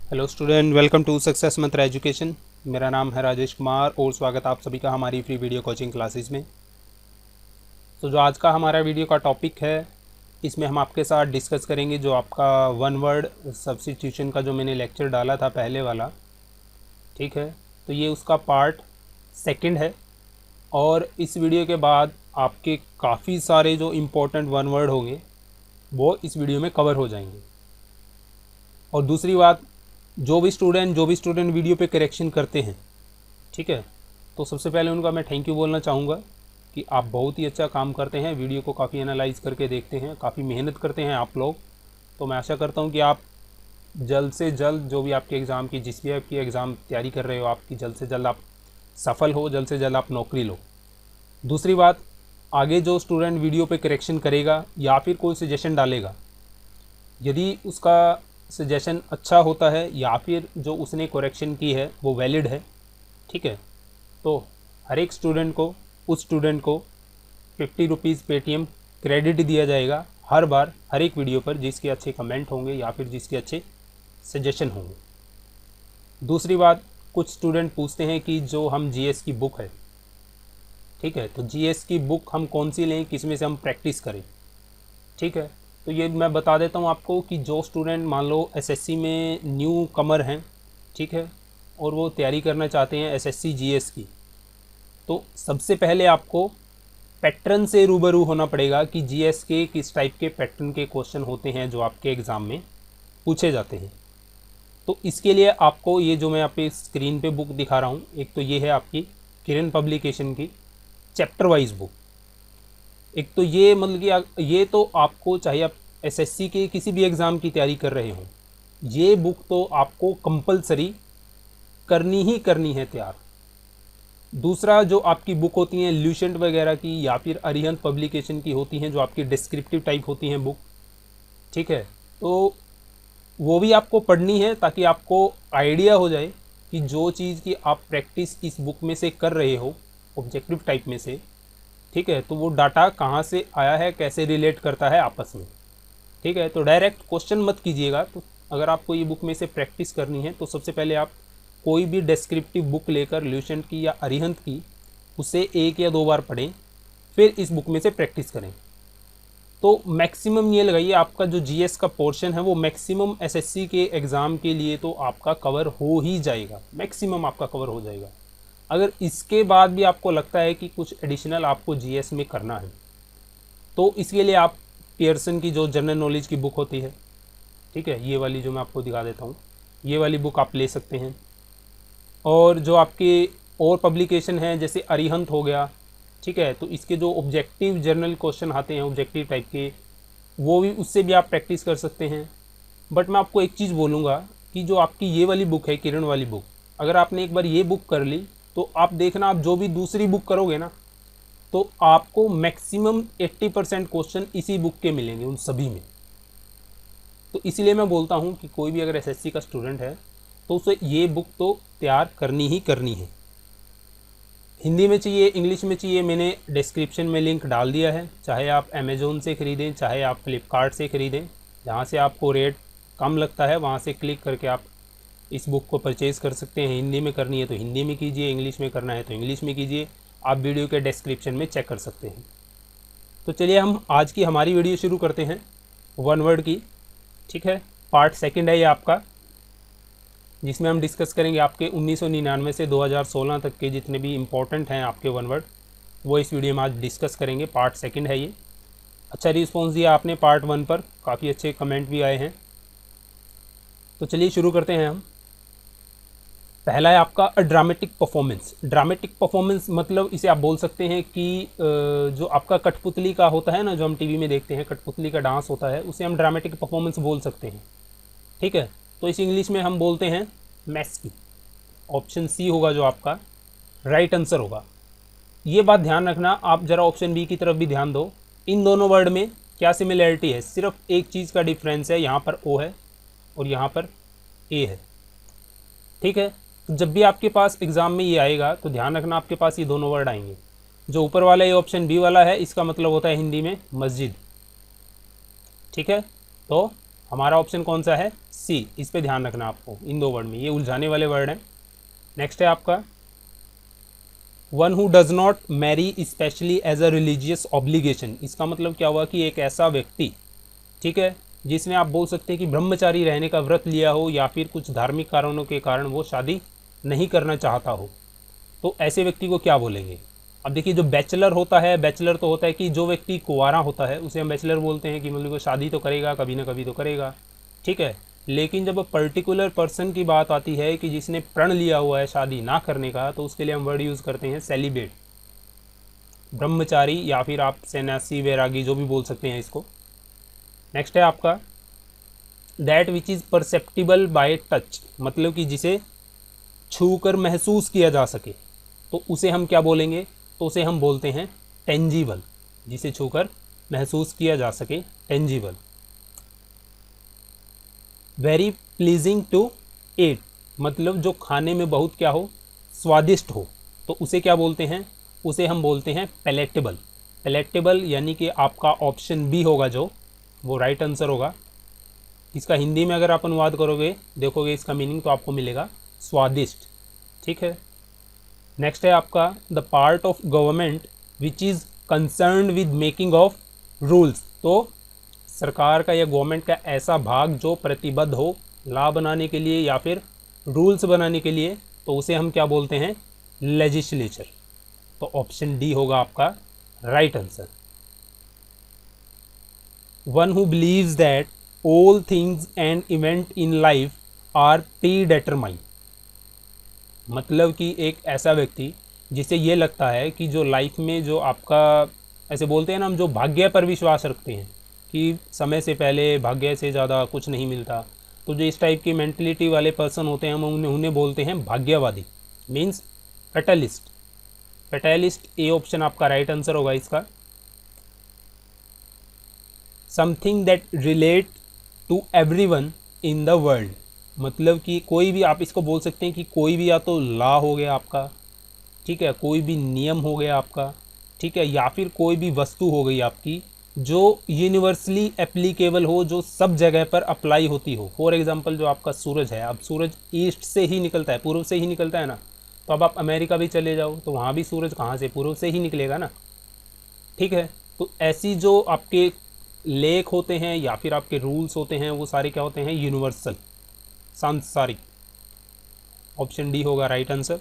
Hello student, welcome to success Mantra education. मेरा नाम है राजेश कुमार और स्वागत आप सभी का हमारी फ्री वीडियो कोचिंग क्लासेस में। तो जो आज का हमारा वीडियो का टॉपिक है, इसमें हम आपके साथ डिस्कस करेंगे जो आपका वन वर्ड सब्स्टिट्यूशन का जो मैंने लेक्चर डाला था पहले वाला। ठीक है, तो ये उसका पार्ट सेकंड है और इस वीडियो के बाद आपके काफ़ी सारे जो इम्पोर्टेंट वन वर्ड होंगे वो इस वीडियो में कवर हो जाएंगे। और दूसरी बात, जो भी स्टूडेंट वीडियो पे करेक्शन करते हैं, ठीक है, तो सबसे पहले उनका मैं थैंक यू बोलना चाहूँगा कि आप बहुत ही अच्छा काम करते हैं, वीडियो को काफ़ी एनालाइज करके देखते हैं, काफ़ी मेहनत करते हैं आप लोग। तो मैं आशा करता हूँ कि आप जल्द से जल्द जो भी आपके एग्ज़ाम की जिस भी आपकी एग्ज़ाम तैयारी कर रहे हो आपकी जल्द से जल्द आप सफल हो, जल्द से जल्द आप नौकरी लो। दूसरी बात, आगे जो स्टूडेंट वीडियो पे करेक्शन करेगा या फिर कोई सजेशन डालेगा, यदि उसका सजेशन अच्छा होता है या फिर जो उसने करेक्शन की है वो वैलिड है, ठीक है, तो हर एक स्टूडेंट को उस स्टूडेंट को 50 रुपीज़ पेटीएम क्रेडिट दिया जाएगा हर बार हर एक वीडियो पर जिसके अच्छे कमेंट होंगे या फिर जिसके अच्छे सजेशन होंगे। दूसरी बात, कुछ स्टूडेंट पूछते हैं कि जो हम जीएस की बुक है, ठीक है, तो जीएस की बुक हम कौन सी लें, किस में से हम प्रैक्टिस करें। ठीक है, तो ये मैं बता देता हूँ आपको कि जो स्टूडेंट मान लो एसएससी में न्यू कमर हैं, ठीक है, और वो तैयारी करना चाहते हैं एसएससी जीएस की, तो सबसे पहले आपको पैटर्न से रूबरू होना पड़ेगा कि जीएस के किस टाइप के पैटर्न के क्वेश्चन होते हैं जो आपके एग्ज़ाम में पूछे जाते हैं। तो इसके लिए आपको ये जो मैं आपके स्क्रीन पे बुक दिखा रहा हूँ, एक तो ये है आपकी किरण पब्लिकेशन की चैप्टर वाइज बुक। एक तो ये मतलब कि ये तो आपको चाहे आप एसएससी के किसी भी एग्ज़ाम की तैयारी कर रहे हो, ये बुक तो आपको कंपलसरी करनी ही करनी है तैयार। दूसरा, जो आपकी बुक होती हैं ल्यूसेंट वगैरह की या फिर अरिहंत पब्लिकेशन की होती हैं जो आपकी डिस्क्रिप्टिव टाइप होती हैं बुक, ठीक है, तो वो भी आपको पढ़नी है ताकि आपको आइडिया हो जाए कि जो चीज़ की आप प्रैक्टिस इस बुक में से कर रहे हो ऑब्जेक्टिव टाइप में से, ठीक है, तो वो डाटा कहाँ से आया है, कैसे रिलेट करता है आपस में। ठीक है, तो डायरेक्ट क्वेश्चन मत कीजिएगा। तो अगर आपको ये बुक में से प्रैक्टिस करनी है तो सबसे पहले आप कोई भी डिस्क्रिप्टिव बुक लेकर ल्यूसेंट की या अरिहंत की उसे 1 या 2 बार पढ़ें, फिर इस बुक में से प्रैक्टिस करें। तो मैक्सिमम ये लगाइए आपका जो जीएस का पोर्शन है वो मैक्सिमम एसएससी के एग्ज़ाम के लिए तो आपका कवर हो ही जाएगा, मैक्सिमम आपका कवर हो जाएगा। अगर इसके बाद भी आपको लगता है कि कुछ एडिशनल आपको जीएस में करना है तो इसके लिए आप पियर्सन की जो जनरल नॉलेज की बुक होती है, ठीक है, ये वाली जो मैं आपको दिखा देता हूँ, ये वाली बुक आप ले सकते हैं। और जो आपके और पब्लिकेशन हैं जैसे अरिहंत हो गया, ठीक है, तो इसके जो ऑब्जेक्टिव जर्नल क्वेश्चन आते हैं ऑब्जेक्टिव टाइप के, वो भी उससे भी आप प्रैक्टिस कर सकते हैं। बट मैं आपको एक चीज़ बोलूँगा कि जो आपकी ये वाली बुक है किरण वाली बुक, अगर आपने एक बार ये बुक कर ली तो आप देखना आप जो भी दूसरी बुक करोगे ना तो आपको मैक्सिमम 80% क्वेश्चन इसी बुक के मिलेंगे उन सभी में। तो इसीलिए मैं बोलता हूँ कि कोई भी अगर एसएससी का स्टूडेंट है तो उसे ये बुक तो तैयार करनी ही करनी है। हिंदी में चाहिए, इंग्लिश में चाहिए, मैंने डिस्क्रिप्शन में लिंक डाल दिया है, चाहे आप अमेज़ोन से ख़रीदें चाहे आप फ्लिपकार्ट से ख़रीदें, जहाँ से आपको रेट कम लगता है वहाँ से क्लिक करके आप इस बुक को परचेज़ कर सकते हैं। हिंदी में करनी है तो हिंदी में कीजिए, इंग्लिश में करना है तो इंग्लिश में कीजिए, आप वीडियो के डिस्क्रिप्शन में चेक कर सकते हैं। तो चलिए हम आज की हमारी वीडियो शुरू करते हैं वन वर्ड की, ठीक है, पार्ट सेकंड है ये आपका, जिसमें हम डिस्कस करेंगे आपके 1999 से 2016 तक के जितने भी इम्पोर्टेंट हैं आपके वन वर्ड, वो इस वीडियो में आज डिस्कस करेंगे। पार्ट सेकंड है ये। अच्छा रिस्पॉन्स दिया आपने पार्ट 1 पर, काफ़ी अच्छे कमेंट भी आए हैं। तो चलिए शुरू करते हैं हम। पहला है आपका ड्रामेटिक परफॉर्मेंस। ड्रामेटिक परफॉर्मेंस मतलब इसे आप बोल सकते हैं कि जो आपका कठपुतली का होता है ना, जो हम टीवी में देखते हैं कठपुतली का डांस होता है, उसे हम ड्रामेटिक परफॉर्मेंस बोल सकते हैं, ठीक है। तो इस इंग्लिश में हम बोलते हैं मैस्की। ऑप्शन सी होगा जो आपका राइट आंसर होगा। ये बात ध्यान रखना, आप जरा ऑप्शन बी की तरफ भी ध्यान दो। इन दोनों वर्ड में क्या सिमिलैरिटी है, सिर्फ एक चीज़ का डिफरेंस है, यहाँ पर ओ है और यहाँ पर ए है, ठीक है। तो जब भी आपके पास एग्ज़ाम में ये आएगा तो ध्यान रखना आपके पास ये दोनों वर्ड आएंगे। जो ऊपर वाला ये ऑप्शन बी वाला है इसका मतलब होता है हिंदी में मस्जिद, ठीक है। तो हमारा ऑप्शन कौन सा है, सी, इस पे ध्यान रखना आपको, इन 2 वर्ड में, ये उलझाने वाले वर्ड हैं। नेक्स्ट है आपका one who does not marry specially as a religious obligation. इसका मतलब क्या हुआ कि एक ऐसा व्यक्ति, ठीक है, जिसने आप बोल सकते हैं कि ब्रह्मचारी रहने का व्रत लिया हो या फिर कुछ धार्मिक कारणों के कारण वो शादी नहीं करना चाहता हो, तो ऐसे व्यक्ति को क्या बोलेंगे। अब देखिए, जो बैचलर होता है, बैचलर तो होता है कि जो व्यक्ति कुंवारा होता है उसे हम बैचलर बोलते हैं, कि मतलब वो शादी तो करेगा, कभी ना कभी तो करेगा, ठीक है। लेकिन जब पर्टिकुलर पर्सन की बात आती है कि जिसने प्रण लिया हुआ है शादी ना करने का, तो उसके लिए हम वर्ड यूज़ करते हैं सेलिबेट, ब्रह्मचारी, या फिर आप सन्यासी, वैरागी, जो भी बोल सकते हैं इसको। नेक्स्ट है आपका that which is perceptible by touch, मतलब कि जिसे छू कर महसूस किया जा सके, तो उसे हम क्या बोलेंगे, तो उसे हम बोलते हैं टेंजिबल, जिसे छूकर महसूस किया जा सके, tangible. Very pleasing to eat, मतलब जो खाने में बहुत क्या हो, स्वादिष्ट हो, तो उसे क्या बोलते हैं, उसे हम बोलते हैं पैलेटेबल। पैलेटेबल यानी कि आपका ऑप्शन बी होगा जो, वो राइट आंसर होगा। इसका हिंदी में अगर आप अनुवाद करोगे, देखोगे इसका मीनिंग, तो आपको मिलेगा स्वादिष्ट, ठीक है। नेक्स्ट है आपका the part of government which is concerned with making of rules, तो सरकार का या गवर्नमेंट का ऐसा भाग जो प्रतिबद्ध हो लॉ बनाने के लिए या फिर रूल्स बनाने के लिए, तो उसे हम क्या बोलते हैं, लेजिस्लेचर। तो ऑप्शन डी होगा आपका right answer. One who believes that all things and event in life are predetermined, मतलब कि एक ऐसा व्यक्ति जिसे ये लगता है कि जो लाइफ में जो आपका, ऐसे बोलते हैं ना हम, जो भाग्य पर विश्वास रखते हैं कि समय से पहले भाग्य से ज़्यादा कुछ नहीं मिलता, तो जो इस टाइप की मेंटलिटी वाले पर्सन होते हैं हम उन्हें बोलते हैं भाग्यवादी, means fatalist. Fatalist, A option आपका राइट आंसर होगा इसका। Something that relate to everyone in the world, मतलब कि कोई भी, आप इसको बोल सकते हैं कि कोई भी, या तो लॉ हो गया आपका, ठीक है, कोई भी नियम हो गया आपका, ठीक है, या फिर कोई भी वस्तु हो गई आपकी जो यूनिवर्सली एप्लीकेबल हो, जो सब जगह पर अप्लाई होती हो। फॉर एग्जांपल जो आपका सूरज है, अब सूरज ईस्ट से ही निकलता है, पूर्व से ही निकलता है ना, तो अब आप अमेरिका भी चले जाओ तो वहाँ भी सूरज कहाँ से, पूर्व से ही निकलेगा ना, ठीक है। तो ऐसी जो आपके लेख होते हैं या फिर आपके रूल्स होते हैं, वो सारे क्या होते हैं, यूनिवर्सल, सांसारिक। ऑप्शन डी होगा right answer.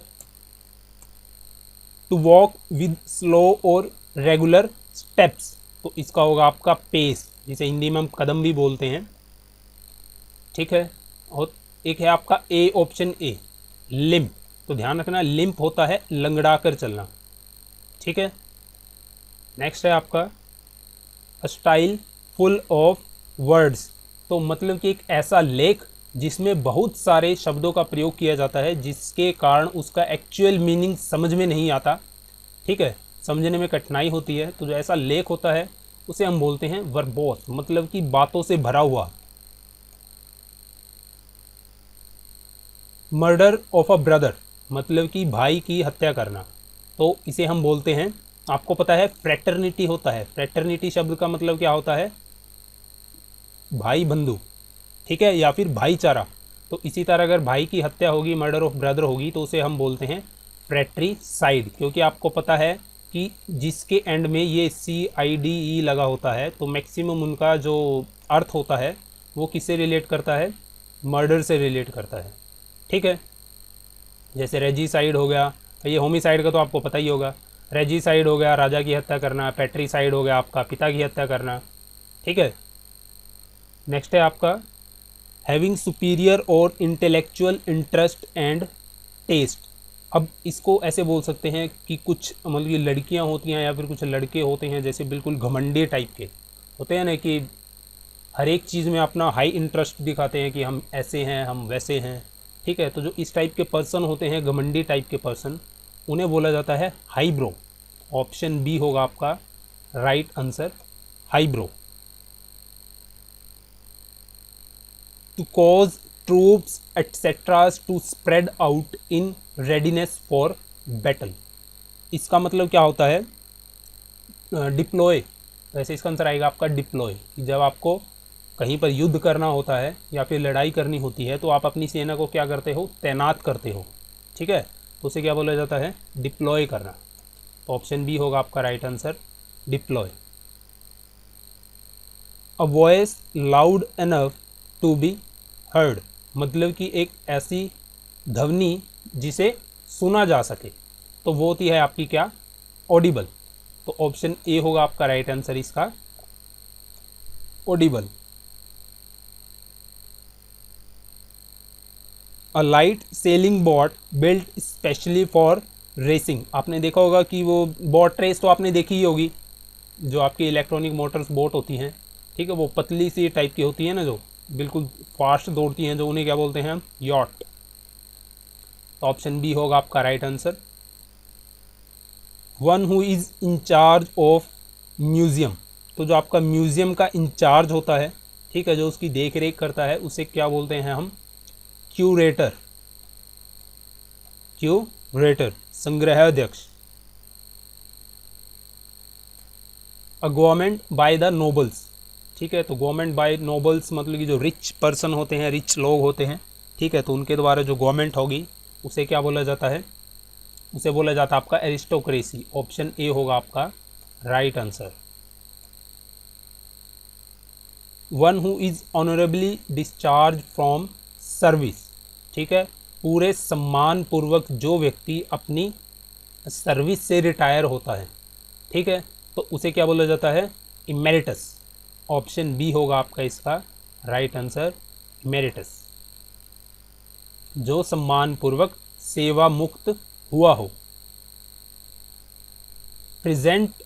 To walk with slow और रेगुलर स्टेप्स, तो इसका होगा आपका पेस, जिसे हिंदी में हम कदम भी बोलते हैं, ठीक है। और एक है आपका ए, ऑप्शन ए, लिम्प, तो ध्यान रखना लिम्प होता है लंगड़ा कर चलना, ठीक है। नेक्स्ट है आपका स्टाइल फुल ऑफ वर्ड्स, तो मतलब कि एक ऐसा लेख जिसमें बहुत सारे शब्दों का प्रयोग किया जाता है, जिसके कारण उसका एक्चुअल मीनिंग समझ में नहीं आता, ठीक है, समझने में कठिनाई होती है। तो जो ऐसा लेख होता है उसे हम बोलते हैं वर्बोस, मतलब कि बातों से भरा हुआ। मर्डर ऑफ अ ब्रदर, मतलब कि भाई की हत्या करना, तो इसे हम बोलते हैं, आपको पता है फ्रैटर्निटी होता है, फ्रैटर्निटी शब्द का मतलब क्या होता है, भाई बंधु, ठीक है, या फिर भाईचारा। तो इसी तरह अगर भाई की हत्या होगी, मर्डर ऑफ ब्रदर होगी, तो उसे हम बोलते हैं फ्रैट्रिसाइड, क्योंकि आपको पता है कि जिसके एंड में ये CIDE लगा होता है, तो मैक्सिमम उनका जो अर्थ होता है वो किससे रिलेट करता है, मर्डर से रिलेट करता है, ठीक है। जैसे रेजिसाइड हो गया, ये होमिसाइड का तो आपको पता ही होगा, रेजिसाइड हो गया राजा की हत्या करना, पैट्रीसाइड हो गया आपका पिता की हत्या करना, ठीक है। नेक्स्ट है आपका हैविंग सुपीरियर और इंटेलेक्चुअल इंटरेस्ट एंड टेस्ट। अब इसको ऐसे बोल सकते हैं कि कुछ मतलब कि लड़कियां होती हैं या फिर कुछ लड़के होते हैं, जैसे बिल्कुल घमंडे टाइप के होते हैं ना, कि हर एक चीज़ में अपना हाई इंटरेस्ट दिखाते हैं कि हम ऐसे हैं, हम वैसे हैं, ठीक है। तो जो इस टाइप के पर्सन होते हैं, घमंडी टाइप के पर्सन, उन्हें बोला जाता है हाईब्रो। ऑप्शन बी होगा आपका right answer, highbrow. To cause troops etcetera to spread out in readiness for battle, इसका मतलब क्या होता है, डिप्लॉय। वैसे इसका आंसर आएगा आपका डिप्लॉय, कि जब आपको कहीं पर युद्ध करना होता है या फिर लड़ाई करनी होती है तो आप अपनी सेना को क्या करते हो, तैनात करते हो, ठीक है, तो उसे क्या बोला जाता है, डिप्लॉय करना। तो ऑप्शन बी होगा आपका right answer, deploy. A voice loud enough to be heard, मतलब कि एक ऐसी ध्वनि जिसे सुना जा सके, तो वो होती है आपकी क्या, ऑडिबल। तो ऑप्शन ए होगा आपका राइट आंसर इसका, Audible. A light sailing boat built specially for racing, आपने देखा होगा कि वो बोट रेस तो आपने देखी ही होगी, जो आपकी इलेक्ट्रॉनिक मोटर्स बोट होती हैं, ठीक है, वो पतली सी टाइप की होती है ना, जो बिल्कुल फास्ट दौड़ती हैं, जो उन्हें क्या बोलते हैं हम, यॉट। तो ऑप्शन बी होगा आपका right answer. One who is in charge of museum, तो जो आपका म्यूज़ियम का इंचार्ज होता है, ठीक है, जो उसकी देख रेख करता है, उसे क्या बोलते हैं हम, क्यूरेटर, क्यूरेटर, संग्रहाध्यक्ष। A government by the nobles, ठीक है, तो गवर्नमेंट बाय नोबल्स मतलब कि जो रिच पर्सन होते हैं, रिच लोग होते हैं, ठीक है, तो उनके द्वारा जो गवर्नमेंट होगी उसे क्या बोला जाता है, उसे बोला जाता है आपका एरिस्टोक्रेसी। ऑप्शन ए होगा आपका right answer. One who is honourably discharge from service, ठीक है, पूरे सम्मान पूर्वक जो व्यक्ति अपनी सर्विस से रिटायर होता है, ठीक है, तो उसे क्या बोला जाता है, इमेरिटस। ऑप्शन बी होगा आपका इसका राइट आंसर, इमेरिटस, जो सम्मान पूर्वक सेवा मुक्त हुआ हो। प्रेजेंट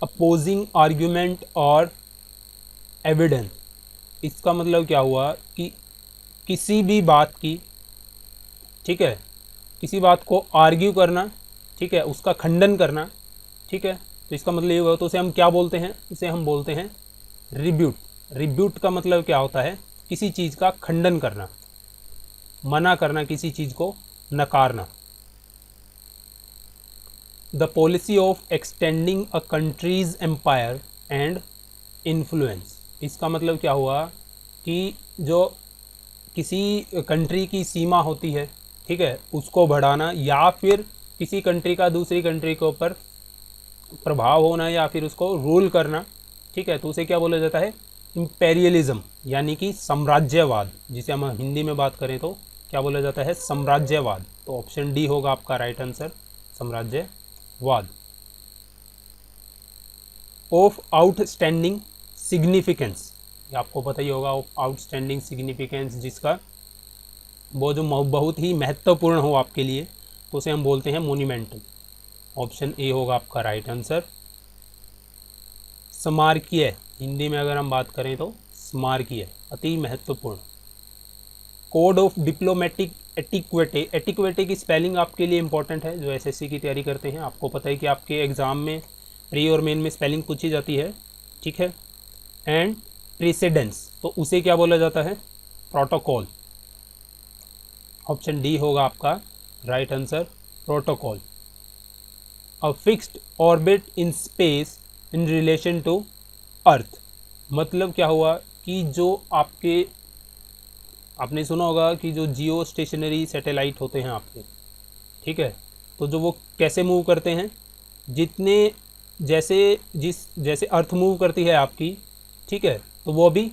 अपोजिंग आर्ग्यूमेंट और एविडेंस, इसका मतलब क्या हुआ कि किसी भी बात की, ठीक है, किसी बात को आर्ग्यू करना, ठीक है, उसका खंडन करना, ठीक है, तो इसका मतलब ये हुआ, तो उसे हम क्या बोलते हैं, उसे हम बोलते हैं रिब्यूट। रिब्यूट का मतलब क्या होता है, किसी चीज़ का खंडन करना, मना करना, किसी चीज़ को नकारना। The policy of extending a country's empire and influence, इसका मतलब क्या हुआ कि जो किसी कंट्री की सीमा होती है, ठीक है, उसको बढ़ाना या फिर किसी कंट्री का दूसरी कंट्री के ऊपर प्रभाव होना या फिर उसको रूल करना, ठीक है, तो उसे क्या बोला जाता है, इम्पेरियलिज्म, यानी कि साम्राज्यवाद, जिसे हम हिंदी में बात करें तो क्या बोला जाता है, साम्राज्यवाद। तो ऑप्शन डी होगा आपका राइट आंसर, साम्राज्यवाद। ऑफ आउटस्टैंडिंग सिग्निफिकेंस, आपको पता ही होगा ऑफ आउटस्टैंडिंग सिग्निफिकेंस, जिसका वो जो बहुत ही महत्वपूर्ण हो आपके लिए, तो उसे हम बोलते हैं मोन्यूमेंटल। ऑप्शन ए होगा आपका राइट आंसर। स्मारकीय, हिंदी में अगर हम बात करें तो स्मारकीय, अति महत्वपूर्ण। कोड ऑफ डिप्लोमेटिक एटिक्वेटे, एटिक्वेटे की स्पेलिंग आपके लिए इंपॉर्टेंट है, जो एसएससी की तैयारी करते हैं, आपको पता है कि आपके एग्ज़ाम में प्री और मेन में स्पेलिंग पूछी जाती है, ठीक है। एंड प्रेसिडेंस, तो उसे क्या बोला जाता है, प्रोटोकॉल। ऑप्शन डी होगा आपका right answer, protocol. A fixed orbit in space in relation to earth, मतलब क्या हुआ कि जो आपने सुना होगा कि जो जियो स्टेशनरी सैटेलाइट होते हैं आपके, ठीक है, तो जो वो कैसे मूव करते हैं, जितने जैसे अर्थ मूव करती है आपकी, ठीक है, तो वो भी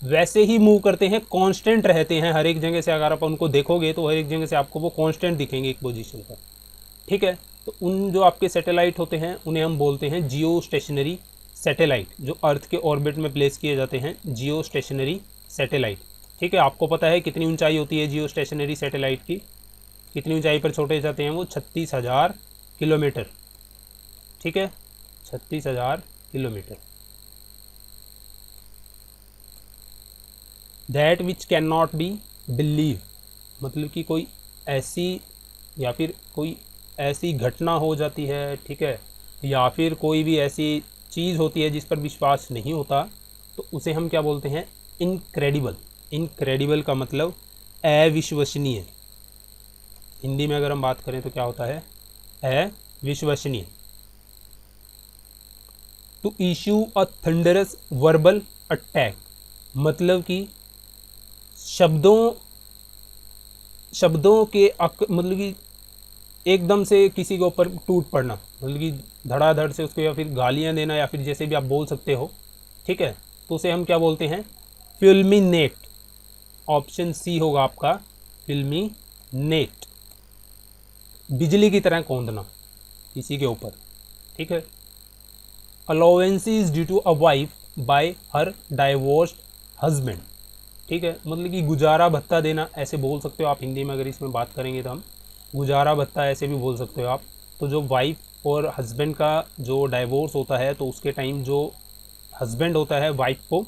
वैसे ही मूव करते हैं, कांस्टेंट रहते हैं हर एक जगह से। अगर आप उनको देखोगे तो हर एक जगह से आपको वो कांस्टेंट दिखेंगे एक पोजीशन पर, ठीक है। तो उन जो आपके सैटेलाइट होते हैं उन्हें हम बोलते हैं जियो स्टेशनरी सैटेलाइट, जो अर्थ के ऑर्बिट में प्लेस किए जाते हैं, जियो स्टेशनरी सैटेलाइट, ठीक है। आपको पता है कितनी ऊंचाई होती है जियो स्टेशनरी सैटेलाइट की, कितनी ऊंचाई पर छोड़े जाते हैं वो, 36,000 किलोमीटर, ठीक है, 36,000 kilometre. That which can not B believe, मतलब कि कोई ऐसी या फिर कोई ऐसी घटना हो जाती है, ठीक है, या फिर कोई भी ऐसी चीज़ होती है जिस पर विश्वास नहीं होता, तो उसे हम क्या बोलते हैं, इनक्रेडिबल। इनक्रेडिबल का मतलब अविश्वसनीय, हिंदी में अगर हम बात करें तो क्या होता है, अविश्वसनीय। To issue a thunderous verbal attack, मतलब कि शब्दों शब्दों के मतलब कि एकदम से किसी के ऊपर टूट पड़ना, मतलब कि धड़ाधड़ से उसको, या फिर गालियाँ देना, या फिर जैसे भी आप बोल सकते हो, ठीक है, तो उसे हम क्या बोलते हैं, फिल्मिनेट। ऑप्शन सी होगा आपका फिल्मिनेट, बिजली की तरह कौंधना किसी के ऊपर, ठीक है। Allowances due to a wife by her divorced husband, ठीक है, मतलब कि गुजारा भत्ता देना ऐसे बोल सकते हो आप हिंदी में, अगर इसमें बात करेंगे तो हम गुजारा भत्ता ऐसे भी बोल सकते हो आप। तो जो वाइफ और हस्बैंड का जो डाइवोर्स होता है, तो उसके टाइम जो हस्बैंड होता है वाइफ को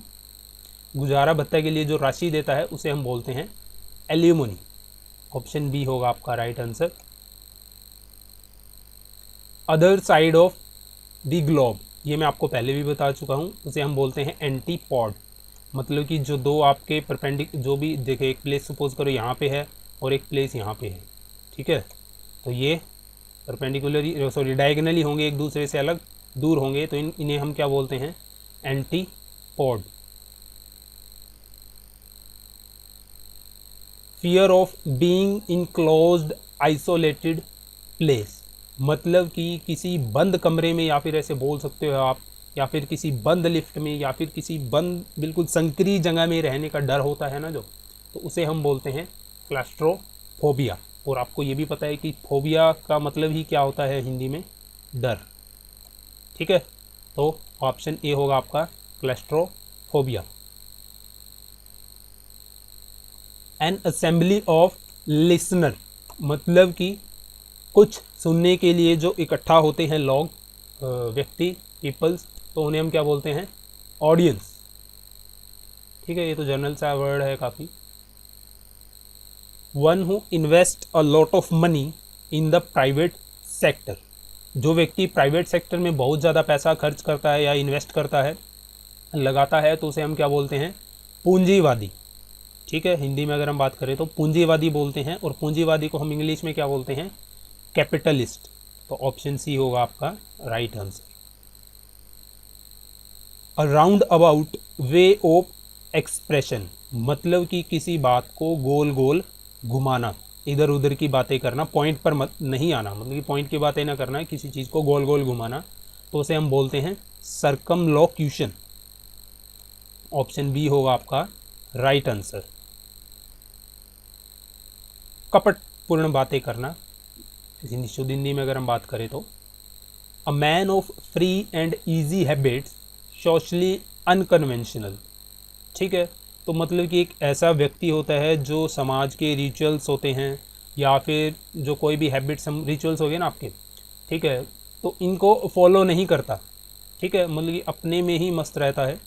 गुजारा भत्ता के लिए जो राशि देता है, उसे हम बोलते हैं एलिमनी। ऑप्शन बी होगा आपका right answer. Other side of the globe, ये मैं आपको पहले भी बता चुका हूँ, उसे हम बोलते हैं एंटीपॉड। मतलब कि जो दो आपके परपेंडिक, जो भी देखे, एक प्लेस सपोज करो यहाँ पे है और एक प्लेस यहाँ पे है, ठीक है, तो ये परपेंडिकुलरली, सॉरी डायगनली होंगे, एक दूसरे से अलग दूर होंगे, तो इन्हें हम क्या बोलते हैं, antipode. Fear of being in closed isolated place, मतलब कि किसी बंद कमरे में, या फिर ऐसे बोल सकते हो आप, या फिर किसी बंद लिफ्ट में, या फिर किसी बंद बिल्कुल संकरी जगह में रहने का डर होता है ना जो, तो उसे हम बोलते हैं क्लास्ट्रोफोबिया। और आपको ये भी पता है कि फोबिया का मतलब ही क्या होता है हिंदी में, डर, ठीक है। तो ऑप्शन ए होगा आपका claustrophobia. N assembly of listener, मतलब कि कुछ सुनने के लिए जो इकट्ठा होते हैं लोग, व्यक्ति, पीपल्स, तो उन्हें हम क्या बोलते हैं, ऑडियंस, ठीक है, ये तो जनरल सा वर्ड है काफ़ी। One who invest a lot of money in the private sector, जो व्यक्ति प्राइवेट सेक्टर में बहुत ज़्यादा पैसा खर्च करता है या इन्वेस्ट करता है, लगाता है, तो उसे हम क्या बोलते हैं, पूंजीवादी, ठीक है। हिंदी में अगर हम बात करें तो पूंजीवादी बोलते हैं, और पूंजीवादी को हम इंग्लिश में क्या बोलते हैं, कैपिटलिस्ट। तो ऑप्शन सी होगा आपका right answer. A round about way of expression, मतलब कि किसी बात को गोल गोल घुमाना, इधर उधर की बातें करना, पॉइंट पर मत नहीं आना, मतलब कि पॉइंट की बातें ना करना, किसी चीज़ को गोल गोल घुमाना, तो उसे हम बोलते हैं सर्कमलोक्यूशन। ऑप्शन बी होगा आपका राइट आंसर। कपटपूर्ण बातें करना, शुद्ध हिंदी में अगर हम बात करें तो a man of free and easy habits socially unconventional, ठीक है, तो मतलब कि एक ऐसा व्यक्ति होता है जो समाज के रिचुअल्स होते हैं, या फिर जो कोई भी हैबिट्स, हम रिचुअल्स हो गए ना आपके, ठीक है, तो इनको फॉलो नहीं करता, ठीक है, मतलब कि अपने में ही मस्त रहता है,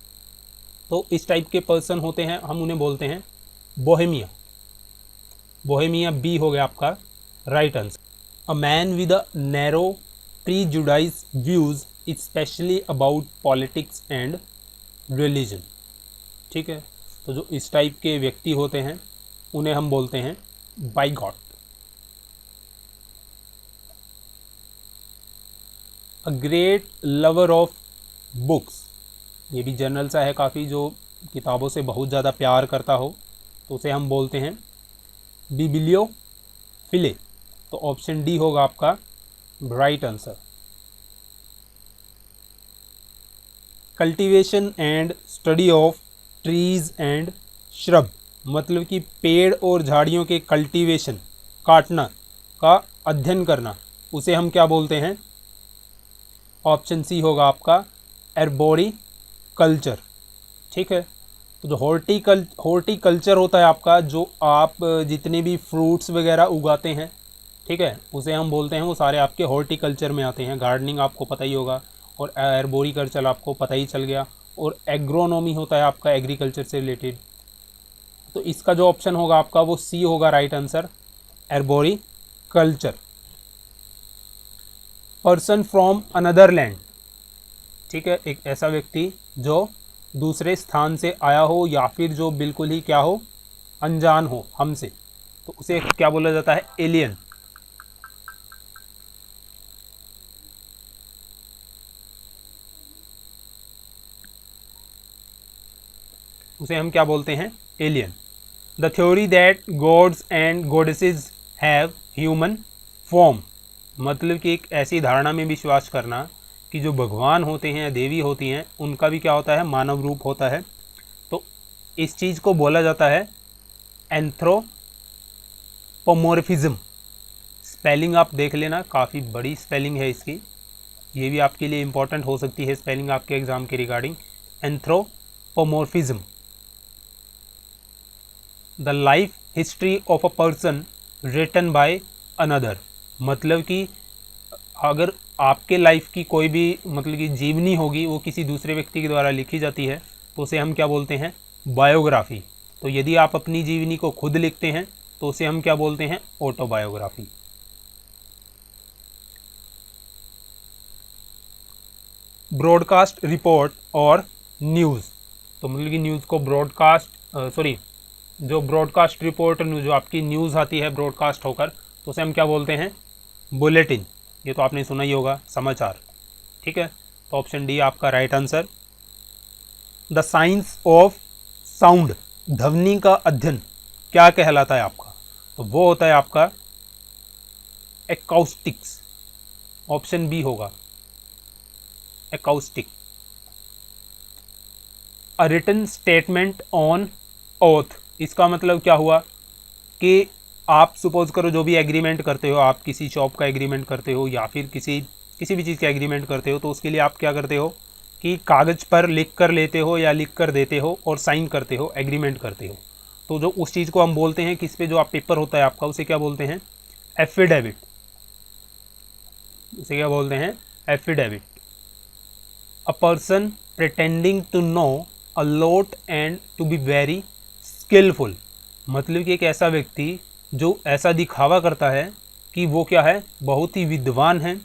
तो इस टाइप के पर्सन होते हैं, हम उन्हें बोलते हैं बोहेमिया। बोहेमिया बी हो गया आपका right answer. A man with a narrow prejudice views especially about politics and religion, ठीक है, तो जो इस टाइप के व्यक्ति होते हैं उन्हें हम बोलते हैं bigot. A great lover of books, ये भी जनरल सा है काफ़ी, जो किताबों से बहुत ज़्यादा प्यार करता हो, तो उसे हम बोलते हैं बिबिलियोफिले। तो ऑप्शन डी होगा आपका right answer. Cultivation and study of trees and shrub, मतलब कि पेड़ और झाड़ियों के कल्टीवेशन, काटना का अध्ययन करना, उसे हम क्या बोलते हैं, ऑप्शन सी होगा आपका एर्बोरी कल्चर, ठीक है। तो जो हॉर्टिकल्चर होता है आपका, जो आप जितने भी फ्रूट्स वगैरह उगाते हैं, ठीक है, उसे हम बोलते हैं, वो सारे आपके हॉर्टिकल्चर में आते हैं। गार्डनिंग आपको पता ही होगा, और एर्बोरिकल्चर आपको पता ही चल गया, और एग्रोनॉमी होता है आपका एग्रीकल्चर से रिलेटेड। तो इसका जो ऑप्शन होगा आपका वो सी होगा right answer, arboriculture. Person from another land, ठीक है, एक ऐसा व्यक्ति जो दूसरे स्थान से आया हो, या फिर जो बिल्कुल ही क्या हो, अनजान हो हमसे, तो उसे क्या बोला जाता है, एलियन। उसे हम क्या बोलते हैं, alien. The theory that gods and goddesses have human form, मतलब कि एक ऐसी धारणा में विश्वास करना कि जो भगवान होते हैं या देवी होती हैं उनका भी क्या होता है, मानव रूप होता है। तो इस चीज़ को बोला जाता है एंथ्रोपोमॉर्फिज्म। स्पेलिंग आप देख लेना, काफ़ी बड़ी स्पेलिंग है इसकी, ये भी आपके लिए इंपॉर्टेंट हो सकती है स्पेलिंग आपके एग्जाम के regarding. Anthropomorphism, the life history of a person written by another, मतलब कि अगर आपके लाइफ की कोई भी मतलब कि जीवनी होगी वो किसी दूसरे व्यक्ति के द्वारा लिखी जाती है तो उसे हम क्या बोलते हैं, बायोग्राफी। तो यदि आप अपनी जीवनी को खुद लिखते हैं तो उसे हम क्या बोलते हैं, ऑटोबायोग्राफी। ब्रॉडकास्ट रिपोर्ट और न्यूज़, तो मतलब कि न्यूज़ को जो ब्रॉडकास्ट रिपोर्ट जो आपकी न्यूज़ आती है ब्रॉडकास्ट होकर तो उसे हम क्या बोलते हैं, बुलेटिन। ये तो आपने सुना ही होगा, समाचार। ठीक है, तो ऑप्शन डी आपका right answer. The science of sound, ध्वनि का अध्ययन क्या कहलाता है आपका, तो वो होता है आपका एकॉस्टिक्स। ऑप्शन बी होगा acoustic. A written statement on oath, इसका मतलब क्या हुआ कि आप सपोज करो जो भी एग्रीमेंट करते हो, आप किसी शॉप का एग्रीमेंट करते हो या फिर किसी भी चीज़ का एग्रीमेंट करते हो तो उसके लिए आप क्या करते हो कि कागज़ पर लिख कर लेते हो या लिख कर देते हो और साइन करते हो, एग्रीमेंट करते हो। तो जो उस चीज़ को हम बोलते हैं किस पे, जो आप पेपर होता है आपका उसे क्या बोलते हैं, एफिडेविट। उसे क्या बोलते हैं, affidavit. A person pretending to know a lot and to be very skilful, मतलब कि एक ऐसा व्यक्ति जो ऐसा दिखावा करता है कि वो क्या है, बहुत ही विद्वान है,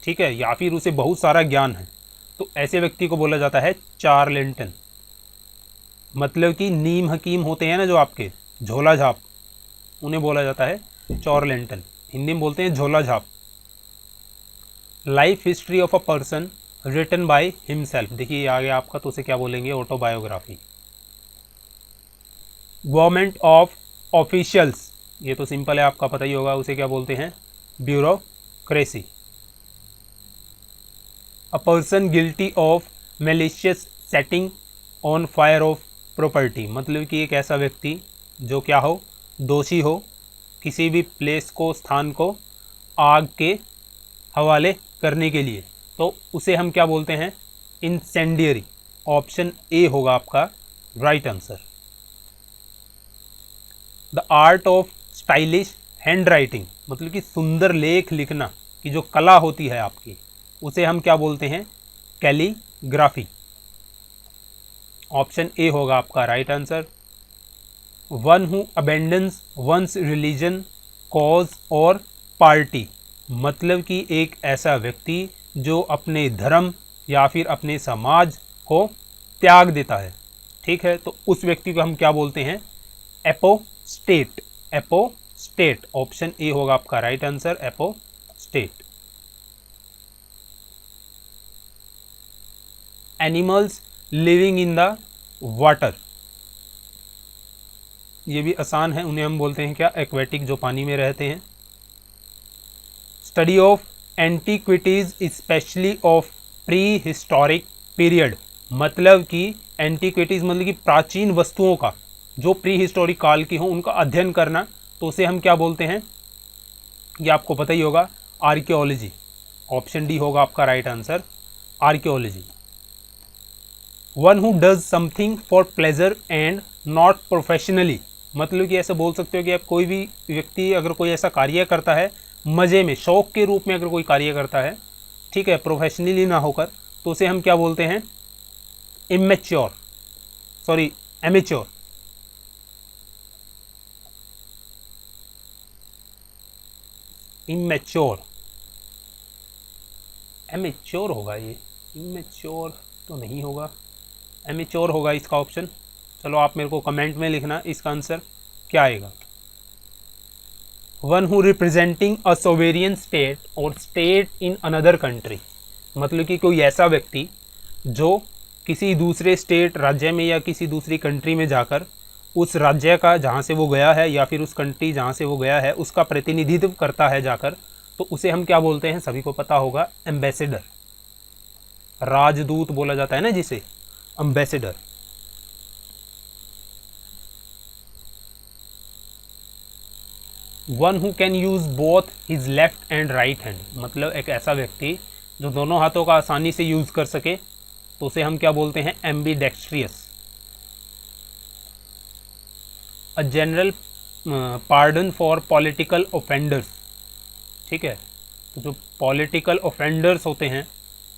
ठीक है, या फिर उसे बहुत सारा ज्ञान है, तो ऐसे व्यक्ति को बोला जाता है चार्लेटन। मतलब कि नीम हकीम होते हैं ना जो आपके झोला झाप, उन्हें बोला जाता है चार्लेटन, हिंदी में बोलते हैं झोला झाप। Life history of a person written by himself, देखिए आ गया आपका, तो उसे क्या बोलेंगे, ऑटोबायोग्राफी। गवर्नमेंट ऑफ ऑफिशियल्स, ये तो सिंपल है, आपका पता ही होगा, उसे क्या बोलते हैं, bureaucracy. A person guilty of malicious setting on fire of property, मतलब कि एक ऐसा व्यक्ति जो क्या हो, दोषी हो किसी भी प्लेस को, स्थान को आग के हवाले करने के लिए, तो उसे हम क्या बोलते हैं, इंसेंडियरी। ऑप्शन ए होगा आपका right answer. The art of stylish hand writing, मतलब कि सुंदर लेख लिखना की जो कला होती है आपकी, उसे हम क्या बोलते हैं, कैलीग्राफी। ऑप्शन ए होगा आपका right answer. One who abandons one's religion cause और पार्टी, मतलब कि एक ऐसा व्यक्ति जो अपने धर्म या फिर अपने समाज को त्याग देता है, ठीक है, तो उस व्यक्ति को हम क्या बोलते हैं, एपोस्टेट। एपोस्टेट, ऑप्शन ए होगा आपका right answer, apostate. Animals living in the water, ये भी आसान है, उन्हें हम बोलते हैं क्या, एक्वेटिक, जो पानी में रहते हैं। Study of antiquities specially of pre historic period, मतलब कि एंटीक्विटीज मतलब कि प्राचीन वस्तुओं का जो प्री हिस्टोरिक काल की हो उनका अध्ययन करना, तो उसे हम क्या बोलते हैं, ये आपको पता ही होगा, आर्कियोलॉजी। ऑप्शन डी होगा आपका right answer, archaeology. One who does something for pleasure and not professionally, मतलब कि ऐसा बोल सकते हो कि आप कोई भी व्यक्ति अगर कोई ऐसा कार्य करता है मज़े में, शौक के रूप में अगर कोई कार्य करता है, ठीक है, प्रोफेशनली ना होकर, तो उसे हम क्या बोलते हैं, immature, sorry amateur. Immature, amateur होगा ये, इमेच्योर तो नहीं होगा, एमेच्योर होगा इसका ऑप्शन। चलो आप मेरे को कमेंट में लिखना इसका आंसर क्या आएगा। One who representing a sovereign state और स्टेट इन अनदर कंट्री, मतलब कि कोई ऐसा व्यक्ति जो किसी दूसरे स्टेट राज्य में या किसी दूसरी कंट्री में जाकर उस राज्य का जहाँ से वो गया है या फिर उस कंट्री जहाँ से वो गया है उसका प्रतिनिधित्व करता है जाकर, तो उसे हम क्या बोलते हैं, सभी को पता होगा, एम्बेसडर। राजदूत बोला जाता है ना जिसे, ambassador. One who can use both his left and right hand, मतलब एक ऐसा व्यक्ति जो दोनों हाथों का आसानी से यूज कर सके, तो उसे हम क्या बोलते हैं, ambidextrous. A general pardon for political offenders, ठीक है, तो जो पॉलिटिकल ऑफेंडर्स होते हैं,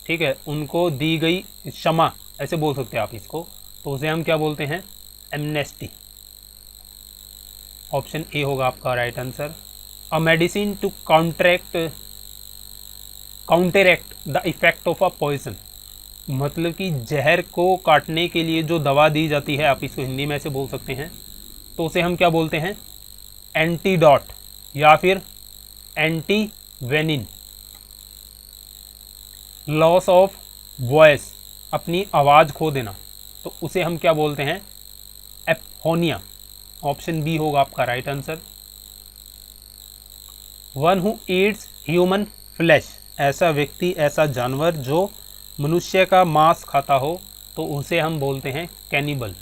ठीक है, उनको दी गई क्षमा, ऐसे बोल सकते हैं आप इसको, तो उसे हम क्या बोलते हैं, एमनेस्टी। ऑप्शन ए होगा आपका right answer. A medicine to counteract the effect of a poison, मतलब कि जहर को काटने के लिए जो दवा दी जाती है, आप इसको हिंदी में ऐसे बोल सकते हैं, तो उसे हम क्या बोलते हैं, एंटीडॉट या फिर एंटी वेनिन। लॉस ऑफ वॉइस, अपनी आवाज़ खो देना, तो उसे हम क्या बोलते हैं, एपहोनिया। ऑप्शन बी होगा आपका right answer. One who Yeats human flesh, ऐसा व्यक्ति, ऐसा जानवर जो मनुष्य का मांस खाता हो, तो उसे हम बोलते हैं cannibal.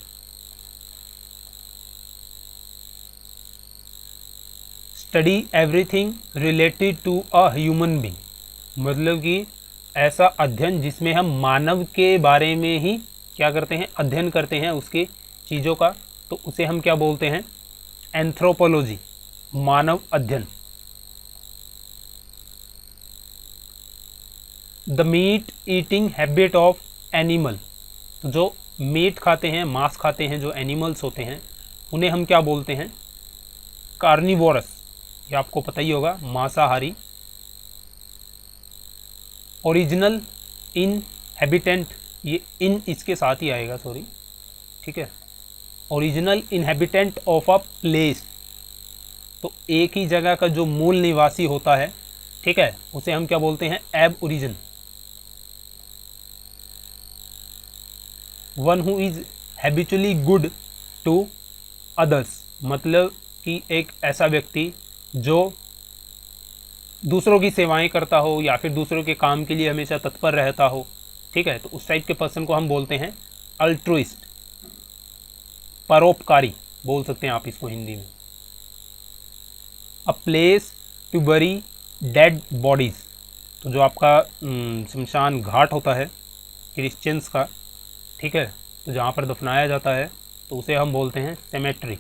Study everything related to a human being, मतलब कि ऐसा अध्ययन जिसमें हम मानव के बारे में ही क्या करते हैं, अध्ययन करते हैं उसकी चीज़ों का, तो उसे हम क्या बोलते हैं, एंथ्रोपोलॉजी, मानव अध्ययन। The meat eating habit of animal, जो मीट खाते हैं, मांस खाते हैं, जो एनिमल्स होते हैं, उन्हें हम क्या बोलते हैं, कार्निवोरस, ये आपको पता ही होगा, मांसाहारी। ओरिजिनल इनहैबिटेंट, ये इन इसके साथ ही आएगा, सॉरी, ठीक है। Original inhabitant of a place, तो एक ही जगह का जो मूल निवासी होता है, ठीक है, उसे हम क्या बोलते हैं, aborigine. One who is habitually good to others, मतलब कि एक ऐसा व्यक्ति जो दूसरों की सेवाएं करता हो या फिर दूसरों के काम के लिए हमेशा तत्पर रहता हो, ठीक है, तो उस टाइप के पर्सन को हम बोलते हैं अल्ट्रुइस्ट, परोपकारी बोल सकते हैं आप इसको हिंदी में। A place to bury dead bodies, तो जो आपका शमशान घाट होता है क्रिश्चियंस का, ठीक है, तो जहाँ पर दफनाया जाता है, तो उसे हम बोलते हैं सेमेट्री।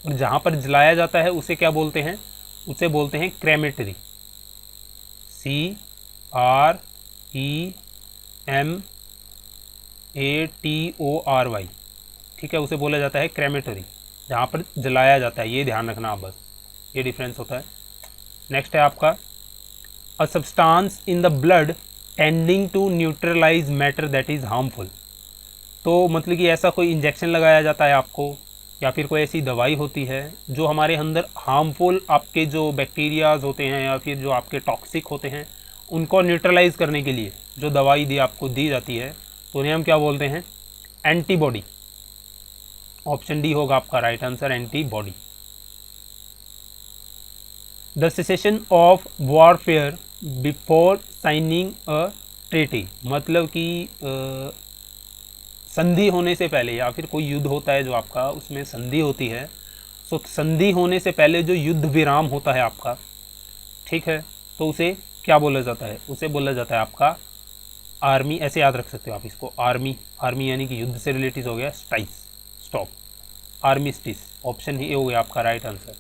और जहाँ पर जलाया जाता है उसे क्या बोलते हैं, उसे बोलते हैं क्रेमेटरी, CREMATORY, ठीक है, उसे बोला जाता है क्रेमेटरी, जहाँ पर जलाया जाता है, ये ध्यान रखना आप बस, ये डिफरेंस होता है। नेक्स्ट है आपका, a substance in the blood tending to neutralise matter that is harmful, तो मतलब कि ऐसा कोई इंजेक्शन लगाया जाता है आपको, या फिर कोई ऐसी दवाई होती है जो हमारे अंदर हार्मफुल आपके जो बैक्टीरियाज होते हैं या फिर जो आपके टॉक्सिक होते हैं उनको न्यूट्रलाइज करने के लिए जो दवाई आपको दी जाती है, तो उन्हें हम क्या बोलते हैं, एंटीबॉडी। ऑप्शन डी होगा आपका right answer, antibody. The cessation of warfare before signing a treaty, मतलब कि संधि होने से पहले, या फिर कोई युद्ध होता है जो आपका, उसमें संधि होती है, सो संधि होने से पहले जो युद्ध विराम होता है आपका, ठीक है, तो उसे क्या बोला जाता है, उसे बोला जाता है आपका आर्मी, ऐसे याद रख सकते हो आप इसको, आर्मी, आर्मी यानी कि युद्ध से रिलेटेड हो गया, स्टाइस, स्टॉप, आर्मिस्टिस। ऑप्शन ही हो गया आपका right answer.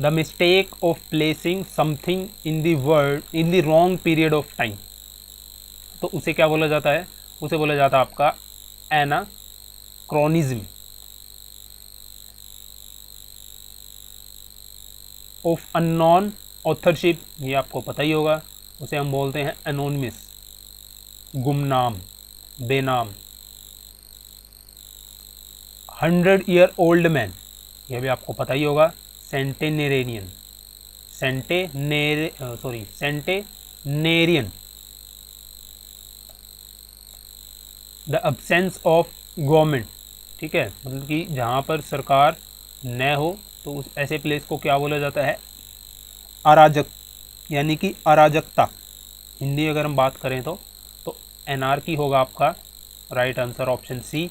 The mistake of placing something in the word in the wrong period of time, तो उसे क्या बोला जाता है, उसे बोला जाता है आपका एनाक्रोनिज्म। ऑफ अननोन ऑथरशिप, ये आपको पता ही होगा, उसे हम बोलते हैं एनोनिमस, गुमनाम, बेनाम। 100 ईयर ओल्ड मैन, यह भी आपको पता ही होगा, सेंटेनेरेनियन, सेंटेनेरियन, द अब्सेंस ऑफ गवर्नमेंट, ठीक है, मतलब कि जहाँ पर सरकार न हो तो उस ऐसे प्लेस को क्या बोला जाता है, अराजक, यानी कि अराजकता। हिंदी अगर हम बात करें तो एनार्की होगा आपका right answer option C.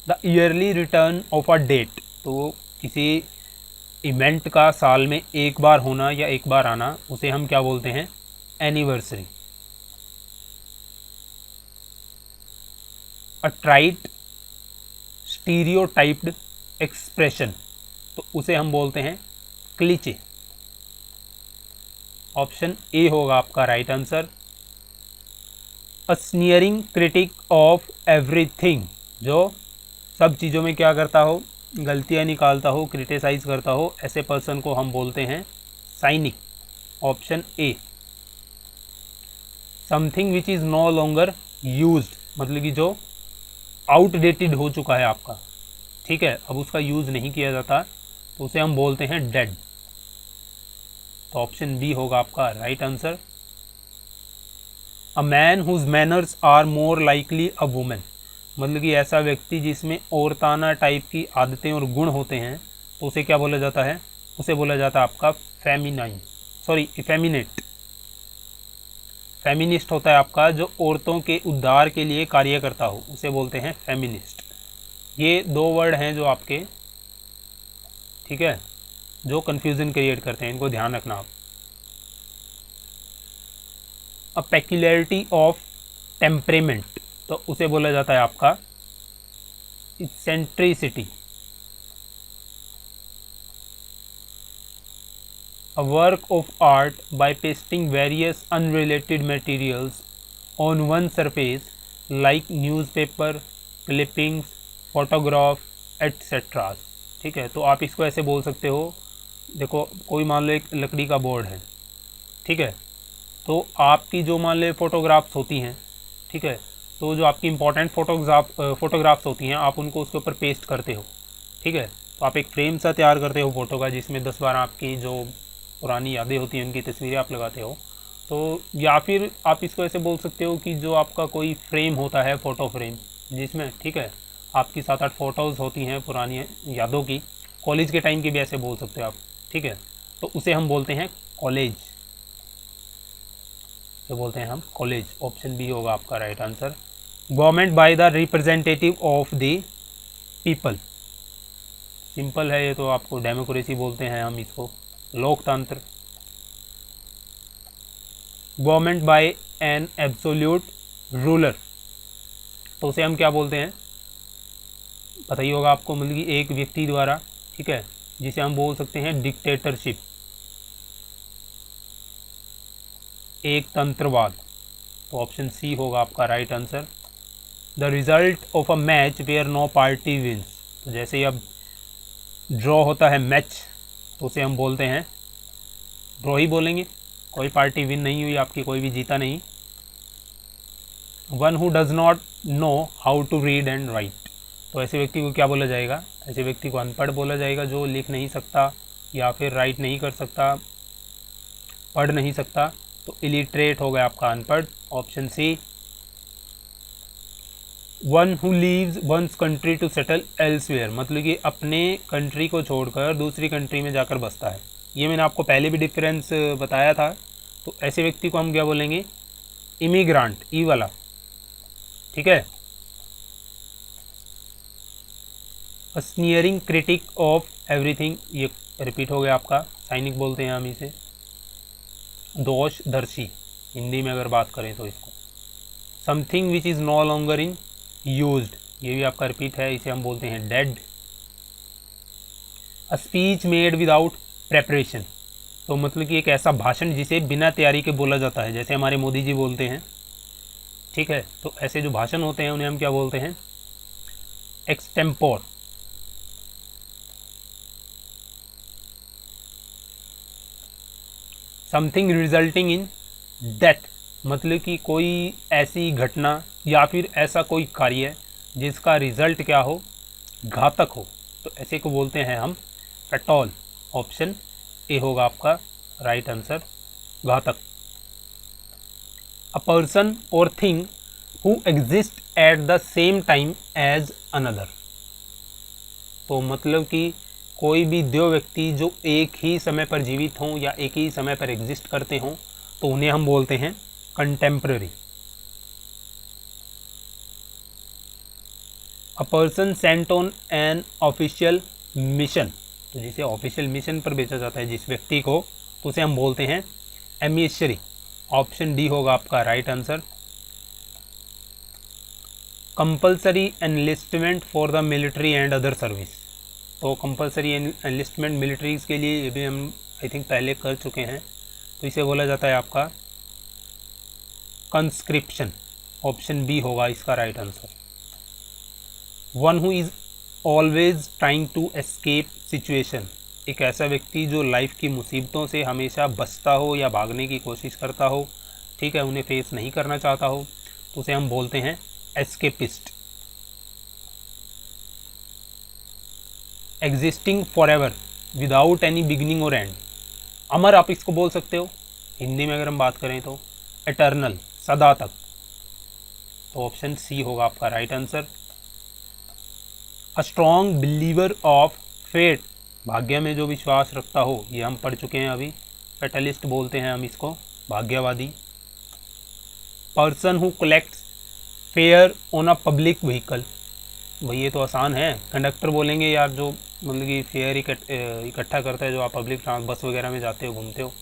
The yearly return of a date, तो किसी इवेंट का साल में एक बार होना या एक बार आना, उसे हम क्या बोलते हैं, एनिवर्सरी। अ ट्राइट स्टीरियोटाइप्ड एक्सप्रेशन, तो उसे हम बोलते हैं क्लीचे। ऑप्शन ए होगा आपका right answer. A sneering critic of everything, जो सब चीज़ों में क्या करता हो, गलतियाँ निकालता हो, क्रिटिसाइज करता हो, ऐसे पर्सन को हम बोलते हैं cynic. Option A. Something which is no longer used, मतलब कि जो आउटडेटेड हो चुका है आपका, ठीक है, अब उसका यूज़ नहीं किया जाता, तो उसे हम बोलते हैं डेड। तो ऑप्शन बी होगा आपका right answer. A man whose manners are more likely a women, मतलब कि ऐसा व्यक्ति जिसमें औरताना टाइप की आदतें और गुण होते हैं, तो उसे क्या बोला जाता है, उसे बोला जाता है आपका इफेमिनेट। फेमिनिस्ट होता है आपका जो औरतों के उद्धार के लिए कार्य करता हो, उसे बोलते हैं फेमिनिस्ट। ये दो वर्ड हैं जो आपके, ठीक है, जो कन्फ्यूजन क्रिएट करते हैं, इनको ध्यान रखना आप। अ पेक्युलरिटी ऑफ टेम्परेमेंट, तो उसे बोला जाता है आपका eccentricity. A work of art by pasting various unrelated materials on one surface like newspaper, clippings, photograph, etc. ठीक है, तो आप इसको ऐसे बोल सकते हो, देखो कोई मान लो एक लकड़ी का बोर्ड है, ठीक है, तो आपकी जो मान लो फोटोग्राफ्स होती हैं, ठीक है, तो जो आपकी इंपॉर्टेंट फोटोग्राफ्स होती हैं, आप उनको उसके ऊपर पेस्ट करते हो, ठीक है, तो आप एक फ्रेम सा तैयार करते हो फोटो का, जिसमें 10-12 आपकी जो पुरानी यादें होती हैं उनकी तस्वीरें आप लगाते हो। तो या फिर आप इसको ऐसे बोल सकते हो कि जो आपका कोई फ्रेम होता है, फ़ोटो फ्रेम, जिसमें, ठीक है, आपकी 7-8 फ़ोटोज़ होती हैं पुरानी यादों की, कॉलेज के टाइम की भी ऐसे बोल सकते हो आप, ठीक है, तो उसे हम बोलते हैं कॉलेज, जो बोलते हैं हम कॉलेज। ऑप्शन बी होगा आपका right answer. Government by the representative of the people, simple है ये तो, आपको डेमोक्रेसी बोलते हैं हम इसको, लोकतंत्र। Government by an absolute ruler, तो उसे हम क्या बोलते हैं, पता ही होगा आपको, मतलब कि एक व्यक्ति द्वारा, ठीक है, जिसे हम बोल सकते हैं डिक्टेटरशिप, एक तंत्रवाद। तो ऑप्शन सी होगा आपका right answer. The result of a match where no party wins, तो जैसे ही अब ड्रॉ होता है मैच, तो उसे हम बोलते हैं ड्रॉ ही बोलेंगे, कोई पार्टी विन नहीं हुई आपकी, कोई भी जीता नहीं। One who does not know how to read and write, तो ऐसे व्यक्ति को क्या बोला जाएगा, ऐसे व्यक्ति को अनपढ़ बोला जाएगा, जो लिख नहीं सकता या फिर राइट नहीं कर सकता, पढ़ नहीं सकता, तो इलिटरेट हो गया आपका अनपढ़। Option C. One who leaves one's country to settle elsewhere, मतलब कि अपने कंट्री को छोड़कर दूसरी कंट्री में जाकर बसता है, ये मैंने आपको पहले भी डिफरेंस बताया था। तो ऐसे व्यक्ति को हम क्या बोलेंगे, इमिग्रांट, ई वाला, ठीक है। अ स्नीयरिंग क्रिटिक ऑफ एवरीथिंग, ये रिपीट हो गया आपका, साइनिक बोलते हैं हम इसे। दोषदर्शी हिंदी में अगर बात करें तो इसको। Something which is no longer in used, ये भी आपका रिपीट है, इसे हम बोलते हैं dead. A speech made without preparation, तो मतलब कि एक ऐसा भाषण जिसे बिना तैयारी के बोला जाता है, जैसे हमारे मोदी जी बोलते हैं, ठीक है, तो ऐसे जो भाषण होते हैं उन्हें हम क्या बोलते हैं, extempore. Something resulting in death, मतलब कि कोई ऐसी घटना या फिर ऐसा कोई कार्य जिसका रिजल्ट क्या हो, घातक हो, तो ऐसे को बोलते हैं हम फैटल। ऑप्शन ए होगा आपका राइट आंसर, घातक। A person or thing who exist at the same time as another. तो मतलब कि कोई भी दो व्यक्ति जो एक ही समय पर जीवित हों या एक ही समय पर एग्जिस्ट करते हों तो उन्हें हम बोलते हैं contemporary. A person Saint on an official mission, तो जिसे ऑफिशियल मिशन पर भेजा जाता है जिस व्यक्ति को, तो उसे हम बोलते हैं एमिशरी। ऑप्शन डी होगा आपका right answer. Compulsory enlistment for the military and other service, तो कंपल्सरी एनलिस्टमेंट मिलिट्रीज के लिए ये भी हम आई थिंक पहले कर चुके हैं, तो इसे बोला जाता है आपका कंस्क्रिप्शन। ऑप्शन बी होगा इसका right answer. One who is always trying to escape situation, एक ऐसा व्यक्ति जो लाइफ की मुसीबतों से हमेशा बचता हो या भागने की कोशिश करता हो, ठीक है, उन्हें फेस नहीं करना चाहता हो, तो उसे हम बोलते हैं escapist. Existing for ever without any beginning और एंड, अमर आप इसको बोल सकते हो। हिंदी में अगर हम बात करें तो एटर्नल, सदा तक, तो ऑप्शन सी होगा आपका right answer. A strong believer of fate, भाग्य में जो विश्वास रखता हो, ये हम पढ़ चुके हैं अभी, फेटलिस्ट बोलते हैं हम इसको, भाग्यवादी। Person who collects fare on a public vehicle, भाई ये तो आसान है, कंडक्टर बोलेंगे यार, जो मतलब कि फेयर इकट्ठा करता है, जो आप पब्लिक बस वगैरह में जाते हो, घूमते हो,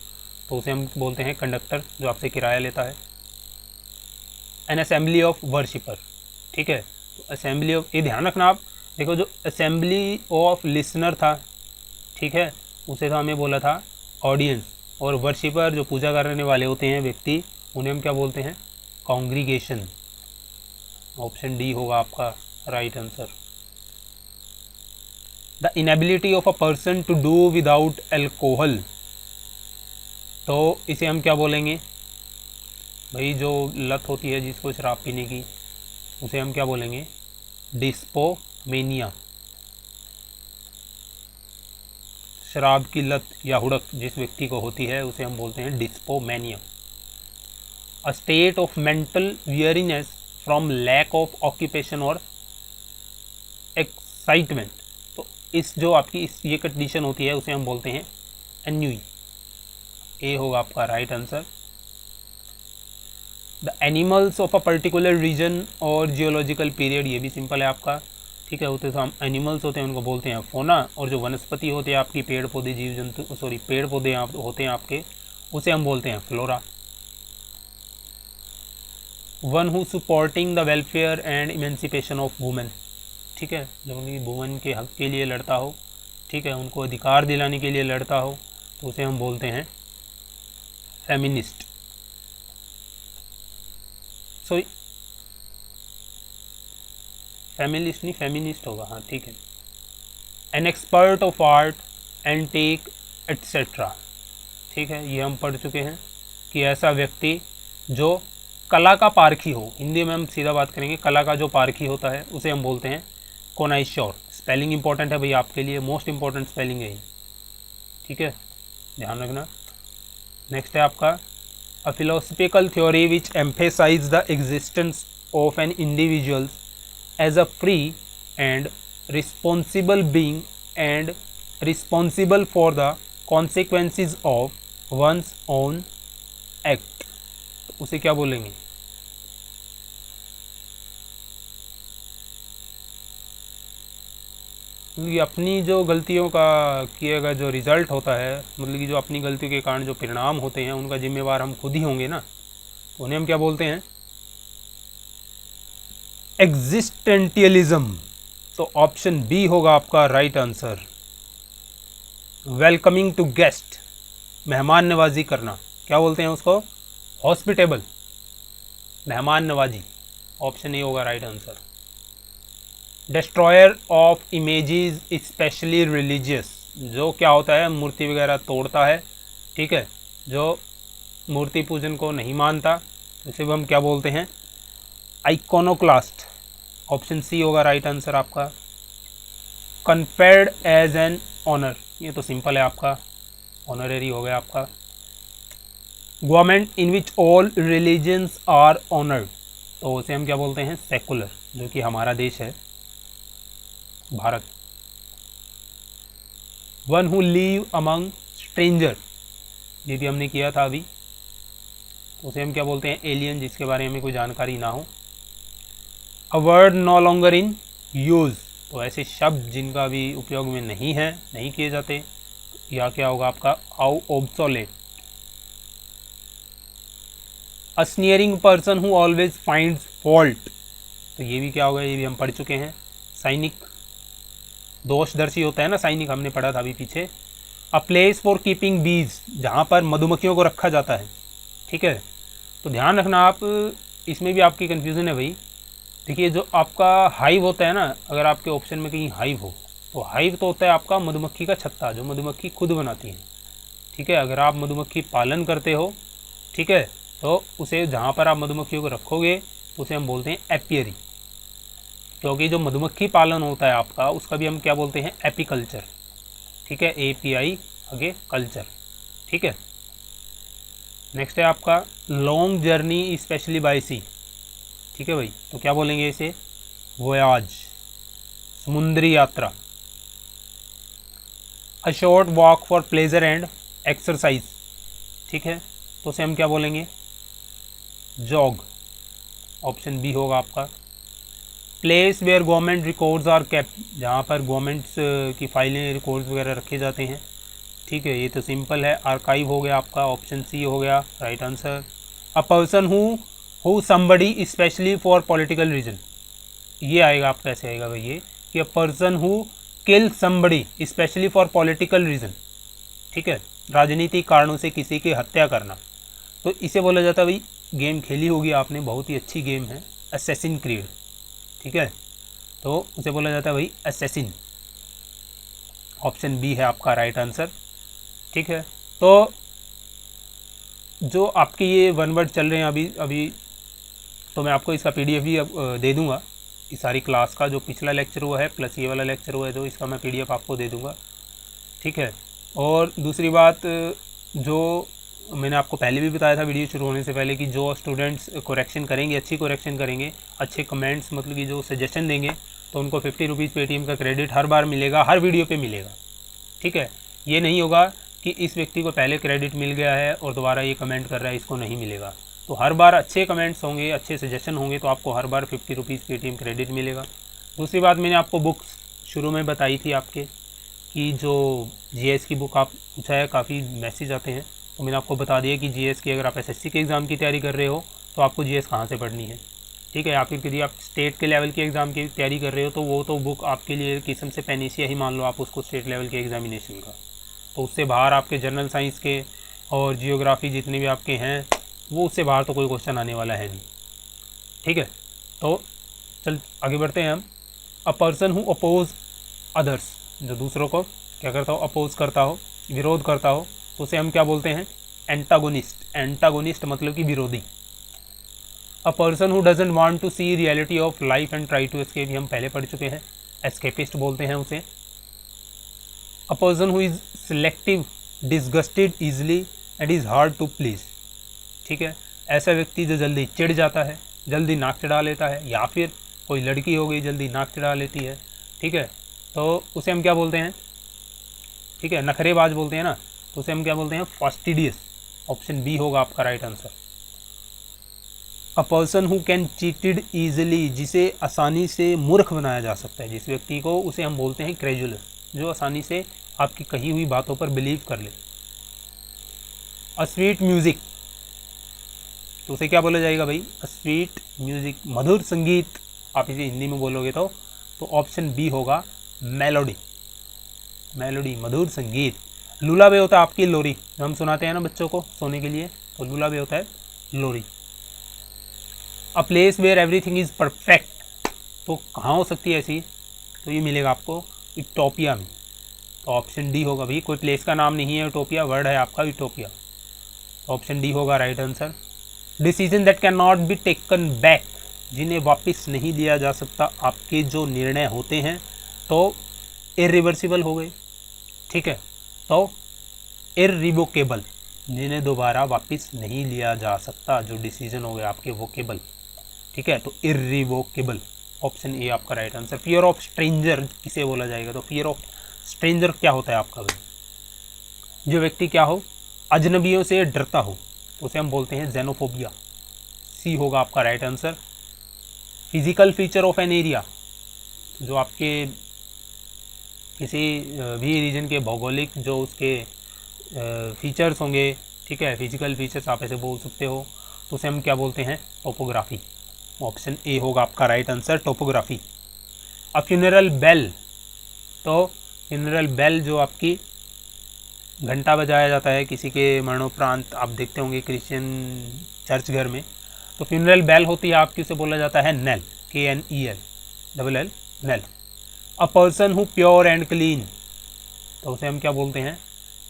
तो उसे हम बोलते हैं कंडक्टर, जो आपसे किराया लेता है। एन असेंबली ऑफ वर्शिपर, ठीक है, तो असेंबली ऑफ, ये ध्यान रखना आप, देखो जो असेंबली ऑफ लिसनर था, ठीक है, उसे तो हमें बोला था ऑडियंस, और वर्शिपर जो पूजा करने वाले होते हैं व्यक्ति, उन्हें हम क्या बोलते हैं, कॉन्ग्रीगेशन। ऑप्शन डी होगा आपका right answer. The inability of a person to do without alcohol, तो इसे हम क्या बोलेंगे भाई, जो लत होती है जिसको शराब पीने की, उसे हम क्या बोलेंगे, डिस्पोमेनिया। शराब की लत या हुड़क जिस व्यक्ति को होती है उसे हम बोलते हैं dipsomania. A state of mental weariness from lack of occupation और एक्साइटमेंट, तो इस जो आपकी ये कंडीशन होती है उसे हम बोलते हैं एन्यूई। ए होगा आपका right answer. The animals of a particular region or geological period, ये भी सिंपल है आपका, ठीक है, होते तो हम एनिमल्स होते हैं उनको बोलते हैं फोना, और जो वनस्पति होते हैं आपकी, पेड़ पौधे, जीव जंतु, सॉरी पेड़ पौधे होते हैं आपके, उसे हम बोलते हैं flora. One who supporting the welfare and emancipation of women, ठीक है, जो वुमेन के हक के लिए लड़ता हो, ठीक है, उनको अधिकार दिलाने के लिए लड़ता हो, तो उसे हम बोलते हैं फेमिनिस्ट। सॉरी फेमिनिस्ट नहीं, फेमिनिस्ट होगा, हाँ ठीक है। An expert of art antique etcetera, ठीक है, ये हम पढ़ चुके हैं कि ऐसा व्यक्ति जो कला का पारखी हो, हिंदी में हम सीधा बात करेंगे, कला का जो पारखी होता है उसे हम बोलते हैं कोनाइश्योर। स्पेलिंग इंपॉर्टेंट है भाई आपके लिए, मोस्ट इंपॉर्टेंट स्पेलिंग है ये, ठीक है, ध्यान रखना। नेक्स्ट है आपका a philosophical theory which emphasize the existence of an individual as a free and responsible being and responsible for the consequences of one's own act, तो उसे क्या बोलेंगे, क्योंकि अपनी जो गलतियों का किया गया जो रिज़ल्ट होता है, मतलब कि जो अपनी गलतियों के कारण जो परिणाम होते हैं उनका जिम्मेवार हम खुद ही होंगे ना, तो उन्हें हम क्या बोलते हैं, एग्जिस्टेंटियलिज्म। तो ऑप्शन बी होगा आपका right answer. Welcoming to guest, मेहमान नवाजी करना, क्या बोलते हैं उसको, हॉस्पिटेबल, मेहमान नवाजी। ऑप्शन ए होगा right answer. Destroyer of images specially religious, जो क्या होता है, मूर्ति वगैरह तोड़ता है, ठीक है, जो मूर्ति पूजन को नहीं मानता, इसे हम क्या बोलते हैं, आइकोनोक्लास्ट। ऑप्शन सी होगा राइट आंसर आपका। कन्फर्ड एज एन ऑनर, ये तो सिंपल है आपका, ऑनरेरी हो गया आपका। Government in which all religions are honoured, तो उसे हम क्या बोलते हैं, सेकुलर, जो कि हमारा देश है Bharat. One who leave among stranger, ये भी हमने किया था अभी, तो उसे हम क्या बोलते हैं, एलियन, जिसके बारे में हमें कोई जानकारी ना हो। A word no longer in use, तो ऐसे शब्द जिनका भी उपयोग में नहीं है, नहीं किए जाते, या क्या होगा आपका, आउ obsolete. A sneering person who always finds fault, तो ये भी क्या होगा, ये भी हम पढ़ चुके हैं। साइनिक, दोषदर्शी होता है ना साइनिक, हमने पढ़ा था अभी पीछे। अ प्लेस फॉर कीपिंग बीज, जहाँ पर मधुमक्खियों को रखा जाता है, ठीक है। तो ध्यान रखना आप, इसमें भी आपकी कन्फ्यूज़न है भाई। देखिए जो आपका हाइव होता है ना, अगर आपके ऑप्शन में कहीं हाइव हो, तो हाइव तो होता है आपका मधुमक्खी का छत्ता, जो मधुमक्खी खुद बनाती है, ठीक है। अगर आप मधुमक्खी पालन करते हो, ठीक है, तो उसे जहाँ पर आप मधुमक्खियों को रखोगे उसे हम बोलते हैं एपियरी, क्योंकि जो मधुमक्खी पालन होता है आपका, उसका भी हम क्या बोलते हैं, एपीकल्चर, ठीक है, API आगे कल्चर, ठीक है। नेक्स्ट है आपका लॉन्ग जर्नी स्पेशली बाय सी, ठीक है भाई, तो क्या बोलेंगे इसे, वोयाज, समुद्री यात्रा। A short walk for pleasure and exercise, ठीक है, तो उसे हम क्या बोलेंगे, जॉग, ऑप्शन बी होगा आपका। Place where government records are kept, जहाँ पर गवर्नमेंट्स की फाइलें, रिकॉर्ड्स वगैरह रखे जाते हैं, ठीक है, ये तो सिंपल है। आर्काइव हो गया आपका, ऑप्शन सी हो गया right answer. A person who somebody specially for political reason, ये आएगा आपका, ऐसे आएगा भाई ये, कि a person who kill somebody specially for political reason, ठीक है, राजनीतिक कारणों से किसी की हत्या करना, तो इसे बोला जाता है भाई, गेम खेली होगी आपने, बहुत ही अच्छी गेम है, असैसिन क्रीड, ठीक है, तो उसे बोला जाता है भाई असैसिन, ऑप्शन बी है आपका राइट आंसर, ठीक है। तो जो आपके ये वन वर्ड चल रहे हैं अभी, तो मैं आपको इसका PDF भी दे दूंगा, इस सारी क्लास का, जो पिछला लेक्चर हुआ है प्लस ये वाला लेक्चर हुआ है, तो इसका मैं PDF आपको दे दूंगा, ठीक है। और दूसरी बात, जो मैंने आपको पहले भी बताया था वीडियो शुरू होने से पहले, कि जो स्टूडेंट्स कोरेक्शन करेंगे, अच्छी कोरेक्शन करेंगे, अच्छे कमेंट्स मतलब कि जो सजेशन देंगे, तो उनको 50 रुपीज़ पेटीएम का क्रेडिट हर बार मिलेगा, हर वीडियो पे मिलेगा, ठीक है। ये नहीं होगा कि इस व्यक्ति को पहले क्रेडिट मिल गया है और दोबारा ये कमेंट कर रहा है, इसको नहीं मिलेगा। तो हर बार अच्छे कमेंट्स होंगे, अच्छे सजेशन होंगे, तो आपको हर बार 50 रुपीज़ पेटीएम क्रेडिट मिलेगा। दूसरी बात, मैंने आपको बुक्स शुरू में बताई थी आपके, कि जो GS की बुक आप पूछा है, काफ़ी मैसेज आते हैं, तो मैंने आपको बता दिया कि GS की, अगर आप SSC के एग्ज़ाम की तैयारी कर रहे हो तो आपको GS कहाँ से पढ़नी है, ठीक है। या फिर यदि आप स्टेट के लेवल के एग्ज़ाम की तैयारी कर रहे हो, तो वो तो बुक आपके लिए किस्म से पेनिसिया ही मान लो आप उसको, स्टेट लेवल के एग्जामिनेशन का। तो उससे बाहर आपके जनरल साइंस के और जियोग्राफी जितने भी आपके हैं, वो उससे बाहर तो कोई क्वेश्चन आने वाला है नहीं, ठीक है। तो चल आगे बढ़ते हैं हम। A person who oppose others, जो दूसरों को क्या करता हो, अपोज करता हो, विरोध करता हो, तो उसे हम क्या बोलते हैं, एंटागोनिस्ट। एंटागोनिस्ट मतलब कि विरोधी। A person who doesn't want to see reality of life and try to escape, हम पहले पढ़ चुके हैं, एस्केपिस्ट बोलते हैं उसे। A person who is selective, disgusted easily and is hard to please, ठीक है, ऐसा व्यक्ति जो जल्दी चिढ़ जाता है, जल्दी नाक चढ़ा लेता है, या फिर कोई लड़की हो गई जल्दी नाक चढ़ा लेती है, ठीक है, तो उसे हम क्या बोलते हैं, ठीक है, नखरेबाज बोलते हैं ना, तो उसे हम क्या बोलते हैं, फास्टिडियस, ऑप्शन बी होगा आपका right answer. A person who can cheated easily, जिसे आसानी से मूर्ख बनाया जा सकता है, जिस व्यक्ति को, उसे हम बोलते हैं क्रेजुलस, जो आसानी से आपकी कही हुई बातों पर बिलीव कर ले। अ स्वीट म्यूजिक, तो उसे क्या बोला जाएगा भाई, अ स्वीट म्यूजिक, मधुर संगीत, आप इसे हिंदी में बोलोगे तो ऑप्शन बी होगा मेलोडी। मेलोडी, मधुर संगीत। लुलाबे होता है आपकी लोरी, जो हम सुनाते हैं ना बच्चों को सोने के लिए, तो लुलाबे होता है लोरी। A place where everything is perfect, तो कहाँ हो सकती है ऐसी, तो ये मिलेगा आपको यूटोपिया में, तो ऑप्शन डी होगा भाई, कोई प्लेस का नाम नहीं है यूटोपिया, वर्ड है आपका यूटोपिया, ऑप्शन डी होगा right answer. Decision that can not be taken back, जिन्हें वापस नहीं लिया जा सकता, आपके जो निर्णय होते हैं तो इरिवर्सिबल हो गए, ठीक है। तो इररिवोकेबल, जिन्हें दोबारा वापस नहीं लिया जा सकता, जो डिसीजन हो गया आपके वोकेबल, ठीक है, तो इररिवोकेबल, ऑप्शन ए आपका right answer. Fear of stranger किसे बोला जाएगा, तो फियर ऑफ स्ट्रेंजर क्या होता है आपका भाई, जो व्यक्ति क्या हो, अजनबियों से डरता हो, तो उसे हम बोलते हैं जेनोफोबिया, सी होगा आपका right answer. Physical feature of an area, जो आपके किसी भी रीजन के भौगोलिक जो उसके फीचर्स होंगे, ठीक है, फिजिकल फीचर्स आप ऐसे बोल सकते हो, तो उसे हम क्या बोलते हैं, टोपोग्राफी, ऑप्शन ए होगा आपका right answer, topography. A funeral bell, तो फ्यूनरल बेल जो आपकी घंटा बजाया जाता है किसी के मरणोपरांत, आप देखते होंगे क्रिश्चियन चर्च घर में, तो फ्यूनरल बेल होती है आपकी, उसे बोला जाता है knell, KNEL, double L, knell. A person who pure and clean, तो उसे हम क्या बोलते हैं,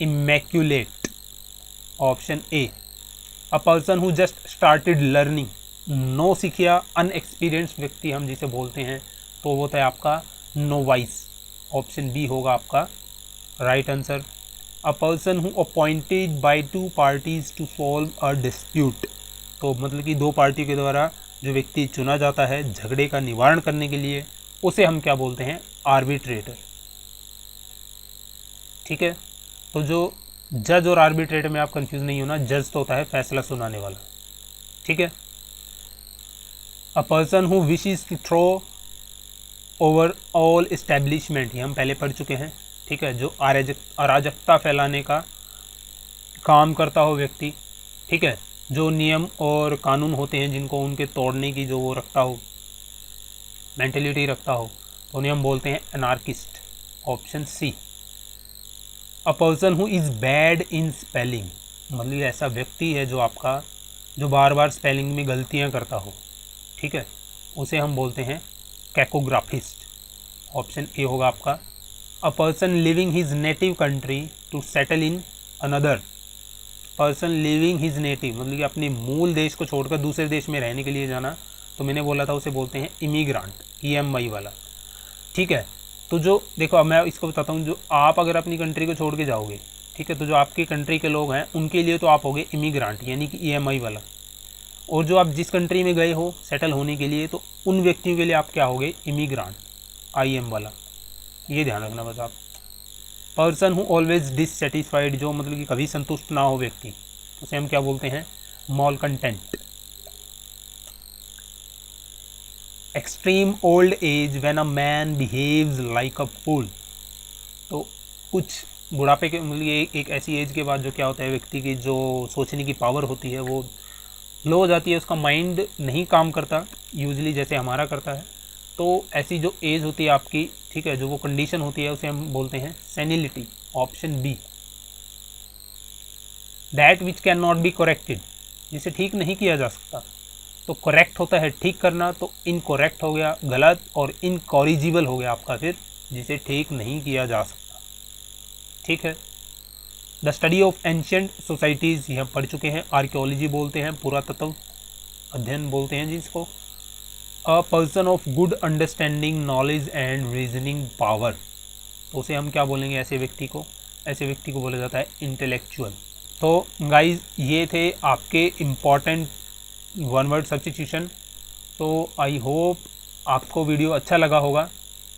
immaculate, option A. A person who just started learning, नो सिखिया अनएक्सपीरियंस व्यक्ति हम जिसे बोलते हैं, तो वो होता है आपका नोवाइस, ऑप्शन बी होगा आपका right answer. A person who appointed by two parties to solve a dispute, तो मतलब कि दो पार्टियों के द्वारा जो व्यक्ति चुना जाता है झगड़े का निवारण करने के लिए, उसे हम क्या बोलते हैं, आर्बिट्रेटर, ठीक है। तो जो जज और आर्बिट्रेटर में आप कंफ्यूज नहीं होना, जज तो होता है फैसला सुनाने वाला, ठीक है। A person who wishes to throw over all establishment, ये हम पहले पढ़ चुके हैं, ठीक है, जो अराजकता फैलाने का काम करता हो व्यक्ति, ठीक है, जो नियम और कानून होते हैं जिनको उनके तोड़ने की जो वो रखता हो, मेंटेलिटी रखता हो, तो उन्हें हम बोलते हैं anarchist, option C. A person who is bad in spelling, मतलब ऐसा व्यक्ति है जो आपका जो बार बार स्पेलिंग में गलतियां करता हो, ठीक है, उसे हम बोलते हैं कैकोग्राफिस्ट, ऑप्शन ए होगा आपका। A person living his native country to settle in another, person living his native मतलब कि अपने मूल देश को छोड़कर दूसरे देश में रहने के लिए जाना, तो मैंने बोला था उसे बोलते हैं इमिग्रांट, EMI वाला, ठीक है। तो जो देखो अब मैं इसको बताता हूँ, जो आप अगर अपनी कंट्री को छोड़ के जाओगे, ठीक है, तो जो आपकी कंट्री के लोग हैं उनके लिए तो आप होगे इमिग्रांट यानी कि EMI वाला, और जो आप जिस कंट्री में गए हो सेटल होने के लिए, तो उन व्यक्तियों के लिए आप क्या होगे, इमिग्रांट, IM वाला, ये ध्यान रखना बस आप। पर्सन हु ऑलवेज डिससेटिस्फाइड, जो मतलब कि कभी संतुष्ट ना हो व्यक्ति, उसे हम क्या बोलते हैं, malcontent. Extreme old age when a man behaves like a fool, तो कुछ बुढ़ापे के मतलब एक ऐसी एज के बाद जो क्या होता है, व्यक्ति की जो सोचने की पावर होती है वो लो हो जाती है, उसका माइंड नहीं काम करता यूजली जैसे हमारा करता है, तो ऐसी जो एज होती है आपकी, ठीक है, जो वो कंडीशन होती है उसे हम बोलते हैं senility, option B. That which can not be corrected, जिसे ठीक नहीं किया जा सकता, तो करेक्ट होता है ठीक करना, तो इनकरेक्ट हो गया गलत, और इनकॉरिजिबल हो गया आपका फिर जिसे ठीक नहीं किया जा सकता, ठीक है। The study of ancient societies ये हम पढ़ चुके हैं, आर्कियोलॉजी बोलते हैं, पुरातत्व अध्ययन बोलते हैं जिसको। A person of good understanding knowledge and reasoning power, तो उसे हम क्या बोलेंगे, ऐसे व्यक्ति को बोला जाता है इंटेलेक्चुअल। तो गाइज ये थे आपके इम्पॉर्टेंट वन वर्ड सब्स्टिट्यूशन, तो आई होप आपको वीडियो अच्छा लगा होगा।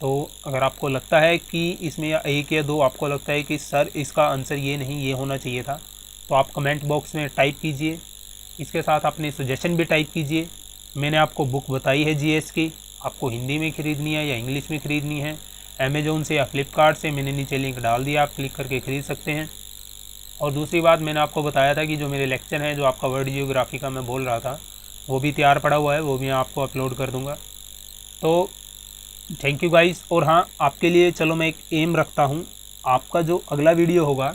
तो अगर आपको लगता है कि इसमें या एक या दो आपको लगता है कि सर इसका आंसर ये नहीं ये होना चाहिए था, तो आप कमेंट बॉक्स में टाइप कीजिए, इसके साथ अपने सजेशन भी टाइप कीजिए। मैंने आपको बुक बताई है GS की, आपको हिंदी में ख़रीदनी है या इंग्लिश में ख़रीदनी है, अमेज़ोन से या फ्लिपकार्ट से, मैंने नीचे लिंक डाल दिया, आप क्लिक करके ख़रीद सकते हैं। और दूसरी बात मैंने आपको बताया था कि जो मेरे लेक्चर हैं, जो आपका वर्ल्ड जियोग्राफी का मैं बोल रहा था, वो भी तैयार पड़ा हुआ है, वो भी मैं आपको अपलोड कर दूँगा। तो थैंक यू गाइस। और हाँ, आपके लिए चलो मैं एक एम रखता हूँ, आपका जो अगला वीडियो होगा,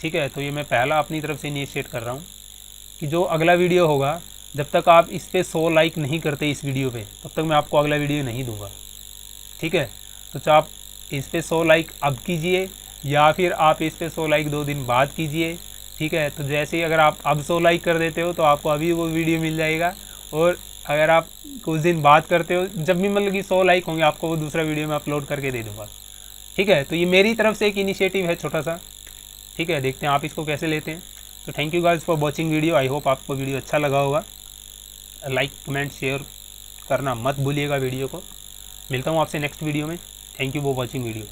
ठीक है, तो ये मैं पहला अपनी तरफ से इनिशिएट कर रहा हूँ कि जो अगला वीडियो होगा, जब तक आप इस पर 100 लाइक नहीं करते इस वीडियो पे, तब तक मैं आपको अगला वीडियो नहीं दूंगा, ठीक है। तो आप इस पर 100 लाइक अब कीजिए, या फिर आप इस पर 100 लाइक 2 दिन बाद कीजिए, ठीक है। तो जैसे ही अगर आप अब 100 लाइक कर देते हो तो आपको अभी वो वीडियो मिल जाएगा, और अगर आप कुछ दिन बाद करते हो, जब भी मतलब कि 100 लाइक होंगे, आपको वो दूसरा वीडियो मैं अपलोड करके दे दूँगा, ठीक है। तो ये मेरी तरफ से एक इनिशिएटिव है छोटा सा, ठीक है, देखते हैं आप इसको कैसे लेते हैं। तो thank you guys for watching video. I hope आपको वीडियो अच्छा लगा होगा। लाइक कमेंट शेयर करना मत भूलिएगा वीडियो को। मिलता हूँ आपसे नेक्स्ट वीडियो में। Thank you for watching video.